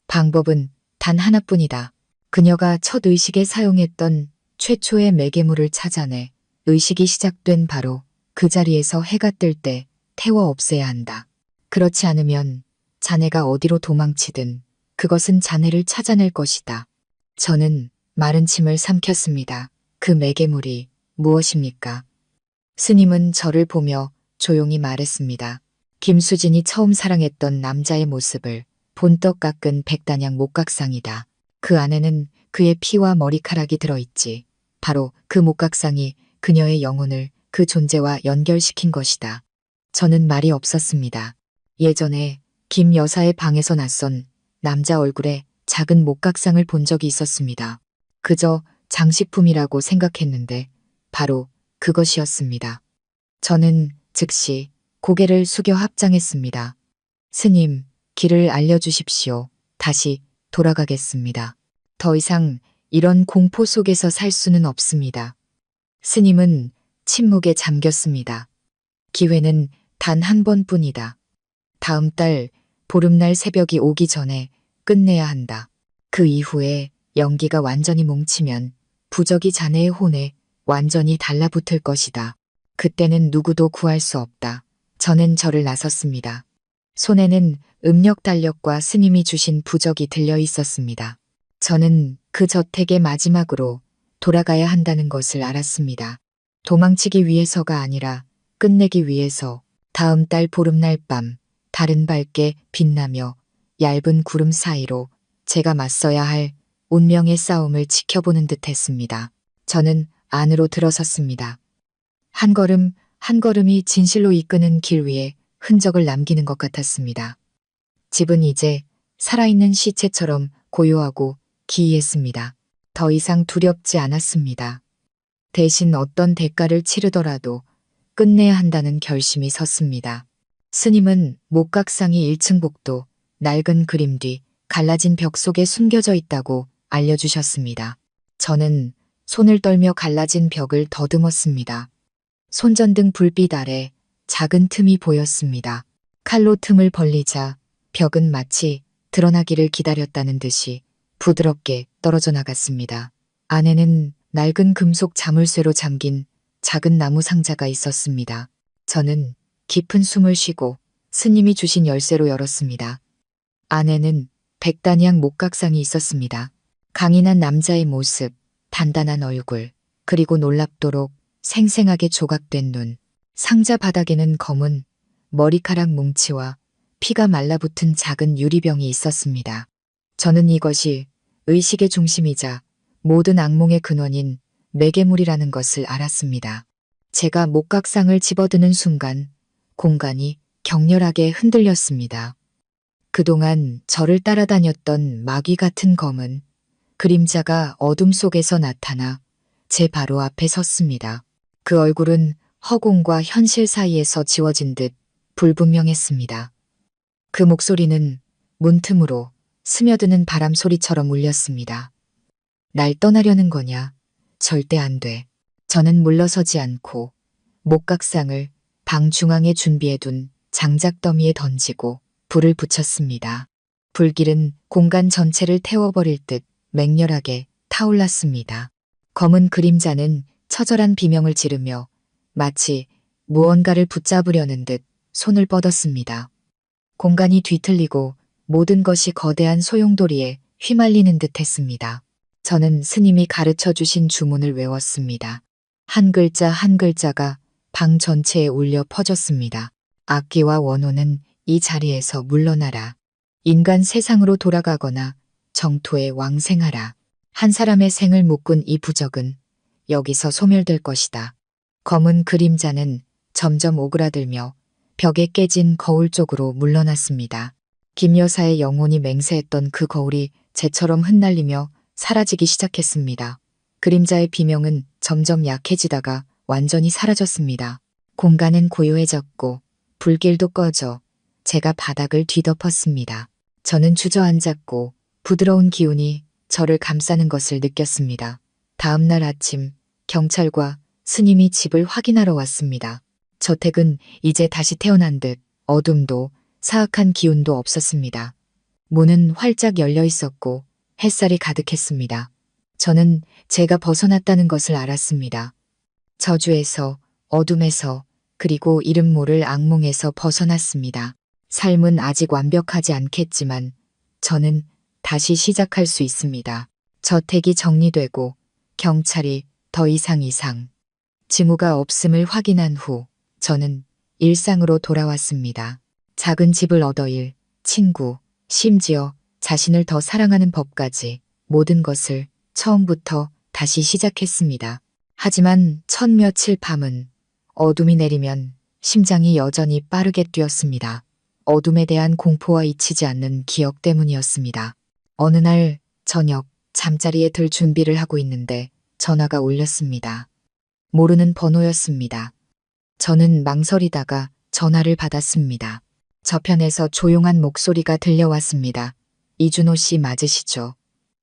방법은 단 하나뿐이다. 그녀가 첫 의식에 사용했던 최초의 매개물을 찾아내 의식이 시작된 바로 그 자리에서 해가 뜰 때 태워 없애야 한다. 그렇지 않으면 자네가 어디로 도망치든 그것은 자네를 찾아낼 것이다. 저는 마른 침을 삼켰습니다. 그 매개물이 무엇입니까? 스님은 저를 보며 조용히 말했습니다. 김수진이 처음 사랑했던 남자의 모습을 본떡 깎은 백단양 목각상이다. 그 안에는 그의 피와 머리카락이 들어있지. 바로 그 목각상이 그녀의 영혼을 그 존재와 연결시킨 것이다. 저는 말이 없었습니다. 예전에 김 여사의 방에서 낯선 남자 얼굴에 작은 목각상을 본 적이 있었습니다. 그저 장식품이라고 생각했는데 바로 그것이었습니다. 저는 즉시 고개를 숙여 합장했습니다. 스님, 길을 알려주십시오. 다시 돌아가겠습니다. 더 이상 이런 공포 속에서 살 수는 없습니다. 스님은 침묵에 잠겼습니다. 기회는 단 한 번뿐이다. 다음 달 보름날 새벽이 오기 전에 끝내야 한다. 그 이후에 연기가 완전히 뭉치면 부적이 자네의 혼에 완전히 달라붙을 것이다. 그때는 누구도 구할 수 없다. 저는 절을 나섰습니다. 손에는 음력 달력과 스님이 주신 부적이 들려 있었습니다. 저는 그 저택에 마지막으로 돌아가야 한다는 것을 알았습니다. 도망치기 위해서가 아니라 끝내기 위해서. 다음 달 보름날 밤 달은 밝게 빛나며 얇은 구름 사이로 제가 맞서야 할 운명의 싸움을 지켜보는 듯 했습니다. 저는 안으로 들어섰습니다. 한 걸음 한 걸음이 진실로 이끄는 길 위에 흔적을 남기는 것 같았습니다. 집은 이제 살아있는 시체처럼 고요하고 기이했습니다. 더 이상 두렵지 않았습니다. 대신 어떤 대가를 치르더라도 끝내야 한다는 결심이 섰습니다. 스님은 목각상이 1층 복도, 낡은 그림 뒤 갈라진 벽 속에 숨겨져 있다고 알려주셨습니다. 저는 손을 떨며 갈라진 벽을 더듬었습니다. 손전등 불빛 아래 작은 틈이 보였습니다. 칼로 틈을 벌리자 벽은 마치 드러나기를 기다렸다는 듯이 부드럽게 떨어져 나갔습니다. 안에는 낡은 금속 자물쇠로 잠긴 작은 나무 상자가 있었습니다. 저는 깊은 숨을 쉬고 스님이 주신 열쇠로 열었습니다. 안에는 백단양 목각상이 있었습니다. 강인한 남자의 모습, 단단한 얼굴, 그리고 놀랍도록 생생하게 조각된 눈. 상자 바닥에는 검은 머리카락 뭉치와 피가 말라붙은 작은 유리병이 있었습니다. 저는 이것이 의식의 중심이자 모든 악몽의 근원인 매개물이라는 것을 알았습니다. 제가 목각상을 집어드는 순간 공간이 격렬하게 흔들렸습니다. 그동안 저를 따라다녔던 마귀 같은 검은 그림자가 어둠 속에서 나타나 제 바로 앞에 섰습니다. 그 얼굴은 허공과 현실 사이에서 지워진 듯 불분명했습니다. 그 목소리는 문틈으로 스며드는 바람 소리처럼 울렸습니다. 날 떠나려는 거냐? 절대 안 돼. 저는 물러서지 않고 목각상을 방 중앙에 준비해둔 장작 더미에 던지고 불을 붙였습니다. 불길은 공간 전체를 태워버릴 듯 맹렬하게 타올랐습니다. 검은 그림자는 처절한 비명을 지르며 마치 무언가를 붙잡으려는 듯 손을 뻗었습니다. 공간이 뒤틀리고 모든 것이 거대한 소용돌이에 휘말리는 듯 했습니다. 저는 스님이 가르쳐 주신 주문을 외웠습니다. 한 글자 한 글자가 방 전체에 울려 퍼졌습니다. 악기와 원혼은 이 자리에서 물러나라. 인간 세상으로 돌아가거나 정토에 왕생하라. 한 사람의 생을 묶은 이 부적은 여기서 소멸될 것이다. 검은 그림자는 점점 오그라들며 벽에 깨진 거울 쪽으로 물러났습니다. 김 여사의 영혼이 맹세했던 그 거울이 재처럼 흩날리며 사라지기 시작했습니다. 그림자의 비명은 점점 약해지다가 완전히 사라졌습니다. 공간은 고요해졌고 불길도 꺼져 제가 바닥을 뒤덮었습니다. 저는 주저앉았고 부드러운 기운이 저를 감싸는 것을 느꼈습니다. 다음 날 아침 경찰과 스님이 집을 확인하러 왔습니다. 저택은 이제 다시 태어난 듯 어둠도 사악한 기운도 없었습니다. 문은 활짝 열려 있었고 햇살이 가득했습니다. 저는 제가 벗어났다는 것을 알았습니다. 저주에서, 어둠에서, 그리고 이름 모를 악몽에서 벗어났습니다. 삶은 아직 완벽하지 않겠지만 저는 다시 시작할 수 있습니다. 저택이 정리되고 경찰이 더 이상 징후가 없음을 확인한 후 저는 일상으로 돌아왔습니다. 작은 집을 얻어 일, 친구, 심지어 자신을 더 사랑하는 법까지 모든 것을 처음부터 다시 시작했습니다. 하지만 첫 며칠 밤은 어둠이 내리면 심장이 여전히 빠르게 뛰었습니다. 어둠에 대한 공포와 잊히지 않는 기억 때문이었습니다. 어느 날 저녁 잠자리에 들 준비를 하고 있는데 전화가 울렸습니다. 모르는 번호였습니다. 저는 망설이다가 전화를 받았습니다. 저편에서 조용한 목소리가 들려왔습니다. 이준호 씨 맞으시죠?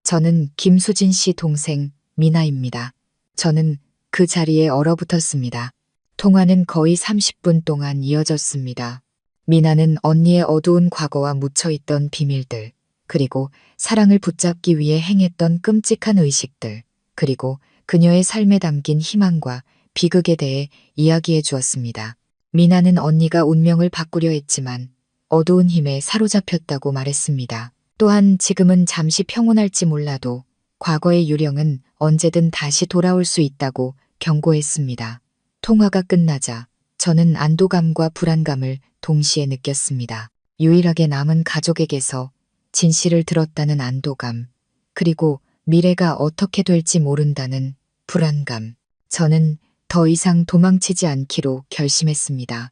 저는 김수진 씨 동생 미나입니다. 저는 그 자리에 얼어붙었습니다. 통화는 거의 30분 동안 이어졌습니다. 미나는 언니의 어두운 과거와 묻혀있던 비밀들, 그리고 사랑을 붙잡기 위해 행했던 끔찍한 의식들, 그리고 그녀의 삶에 담긴 희망과 비극에 대해 이야기해 주었습니다. 미나는 언니가 운명을 바꾸려 했지만 어두운 힘에 사로잡혔다고 말했습니다. 또한 지금은 잠시 평온할지 몰라도 과거의 유령은 언제든 다시 돌아올 수 있다고 경고했습니다. 통화가 끝나자 저는 안도감과 불안감을 동시에 느꼈습니다. 유일하게 남은 가족에게서 진실을 들었다는 안도감, 그리고 미래가 어떻게 될지 모른다는 불안감. 저는 더 이상 도망치지 않기로 결심했습니다.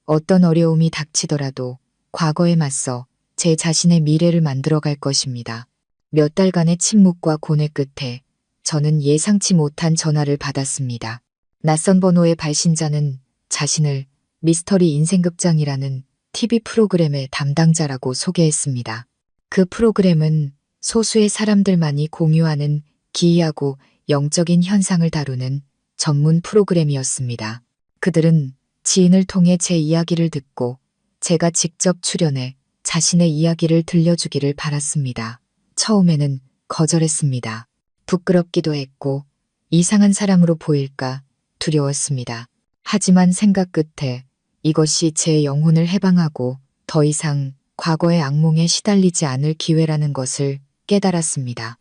어떤 어려움이 닥치더라도 과거에 맞서 제 자신의 미래를 만들어갈 것입니다. 몇 달간의 침묵과 고뇌 끝에 저는 예상치 못한 전화를 받았습니다. 낯선 번호의 발신자는 자신을 미스터리 인생극장이라는 TV 프로그램의 담당자라고 소개했습니다. 그 프로그램은 소수의 사람들만이 공유하는 기이하고 영적인 현상을 다루는 전문 프로그램이었습니다. 그들은 지인을 통해 제 이야기를 듣고 제가 직접 출연해 자신의 이야기를 들려주기를 바랐습니다. 처음에는 거절했습니다. 부끄럽기도 했고 이상한 사람으로 보일까 두려웠습니다. 하지만 생각 끝에 이것이 제 영혼을 해방하고 더 이상 과거의 악몽에 시달리지 않을 기회라는 것을 깨달았습니다.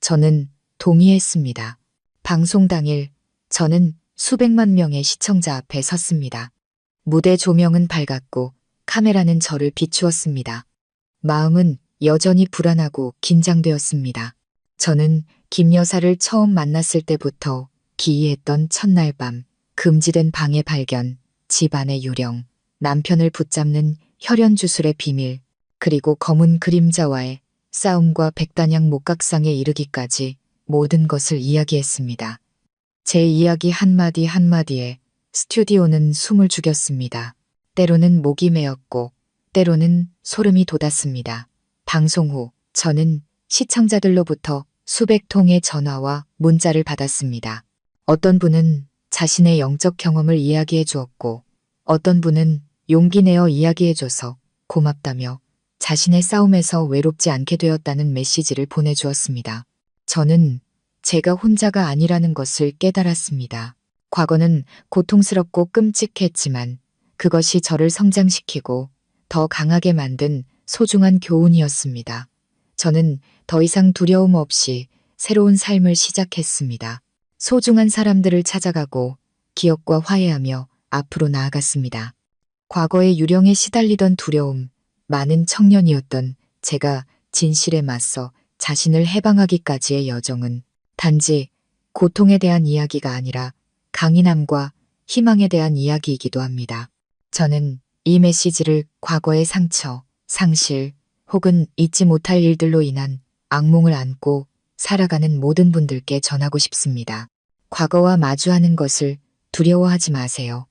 저는 동의했습니다. 방송 당일 저는 수백만 명의 시청자 앞에 섰습니다. 무대 조명은 밝았고 카메라는 저를 비추었습니다. 마음은 여전히 불안하고 긴장되었습니다. 저는 김 여사를 처음 만났을 때부터 기이했던 첫날 밤, 금지된 방의 발견, 집안의 유령, 남편을 붙잡는 혈연주술의 비밀, 그리고 검은 그림자와의 싸움과 백단양 목각상에 이르기까지 모든 것을 이야기했습니다. 제 이야기 한마디 한마디에 스튜디오는 숨을 죽였습니다. 때로는 목이 메었고 때로는 소름이 돋았습니다. 방송 후 저는 시청자들로부터 수백 통의 전화와 문자를 받았습니다. 어떤 분은 자신의 영적 경험을 이야기해 주었고 어떤 분은 용기 내어 이야기해 줘서 고맙다며 자신의 싸움에서 외롭지 않게 되었다는 메시지를 보내주었습니다. 저는 제가 혼자가 아니라는 것을 깨달았습니다. 과거는 고통스럽고 끔찍했지만 그것이 저를 성장시키고 더 강하게 만든 소중한 교훈이었습니다. 저는 더 이상 두려움 없이 새로운 삶을 시작했습니다. 소중한 사람들을 찾아가고 기억과 화해하며 앞으로 나아갔습니다. 과거의 유령에 시달리던 두려움, 많은 청년이었던 제가 진실에 맞서 자신을 해방하기까지의 여정은 단지 고통에 대한 이야기가 아니라 강인함과 희망에 대한 이야기이기도 합니다. 저는 이 메시지를 과거의 상처, 상실 혹은 잊지 못할 일들로 인한 악몽을 안고 살아가는 모든 분들께 전하고 싶습니다. 과거와 마주하는 것을 두려워하지 마세요.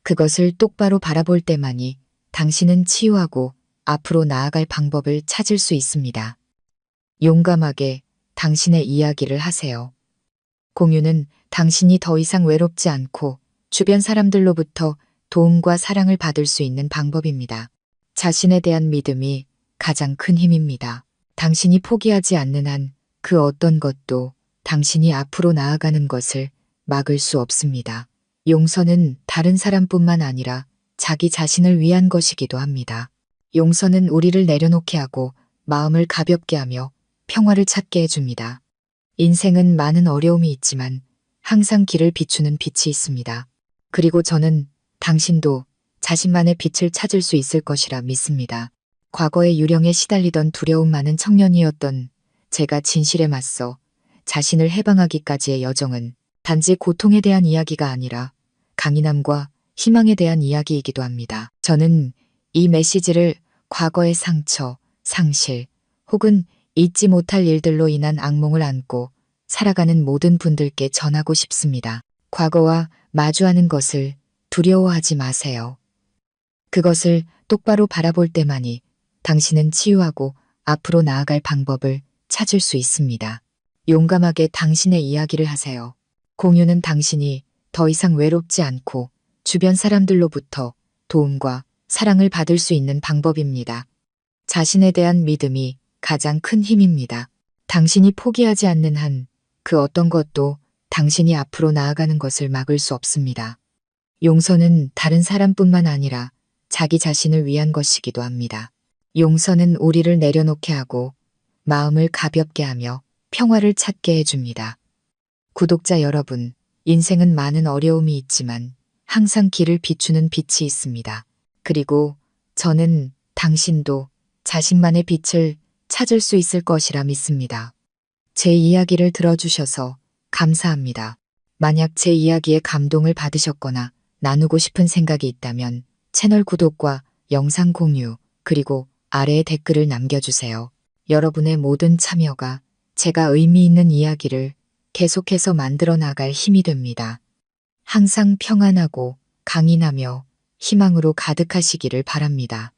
그것을 똑바로 바라볼 때만이 당신은 치유하고 앞으로 나아갈 방법을 찾을 수 있습니다. 용감하게 당신의 이야기를 하세요. 공유는 당신이 더 이상 외롭지 않고 주변 사람들로부터 도움과 사랑을 받을 수 있는 방법입니다. 자신에 대한 믿음이 가장 큰 힘입니다. 당신이 포기하지 않는 한 그 어떤 것도 당신이 앞으로 나아가는 것을 막을 수 없습니다. 용서는 다른 사람뿐만 아니라 자기 자신을 위한 것이기도 합니다. 용서는 우리를 내려놓게 하고 마음을 가볍게 하며 평화를 찾게 해줍니다. 인생은 많은 어려움이 있지만 항상 길을 비추는 빛이 있습니다. 그리고 저는 당신도 자신만의 빛을 찾을 수 있을 것이라 믿습니다. 과거의 유령에 시달리던 두려움 많은 청년이었던 제가 진실에 맞서 자신을 해방하기까지의 여정은 단지 고통에 대한 이야기가 아니라 강인함과 희망에 대한 이야기이기도 합니다. 저는 이 메시지를 과거의 상처, 상실 혹은 잊지 못할 일들로 인한 악몽을 안고 살아가는 모든 분들께 전하고 싶습니다. 과거와 마주하는 것을 두려워하지 마세요. 그것을 똑바로 바라볼 때만이 당신은 치유하고 앞으로 나아갈 방법을 찾을 수 있습니다. 용감하게 당신의 이야기를 하세요. 공유는 당신이 더 이상 외롭지 않고 주변 사람들로부터 도움과 사랑을 받을 수 있는 방법입니다. 자신에 대한 믿음이 가장 큰 힘입니다. 당신이 포기하지 않는 한 그 어떤 것도 당신이 앞으로 나아가는 것을 막을 수 없습니다. 용서는 다른 사람뿐만 아니라 자기 자신을 위한 것이기도 합니다. 용서는 우리를 내려놓게 하고 마음을 가볍게 하며 평화를 찾게 해줍니다. 구독자 여러분, 인생은 많은 어려움이 있지만 항상 길을 비추는 빛이 있습니다. 그리고 저는 당신도 자신만의 빛을 찾을 수 있을 것이라 믿습니다. 제 이야기를 들어주셔서 감사합니다. 만약 제 이야기에 감동을 받으셨거나 나누고 싶은 생각이 있다면 채널 구독과 영상 공유 그리고 아래에 댓글을 남겨주세요. 여러분의 모든 참여가 제가 의미 있는 이야기를 계속해서 만들어 나갈 힘이 됩니다. 항상 평안하고 강인하며 희망으로 가득하시기를 바랍니다.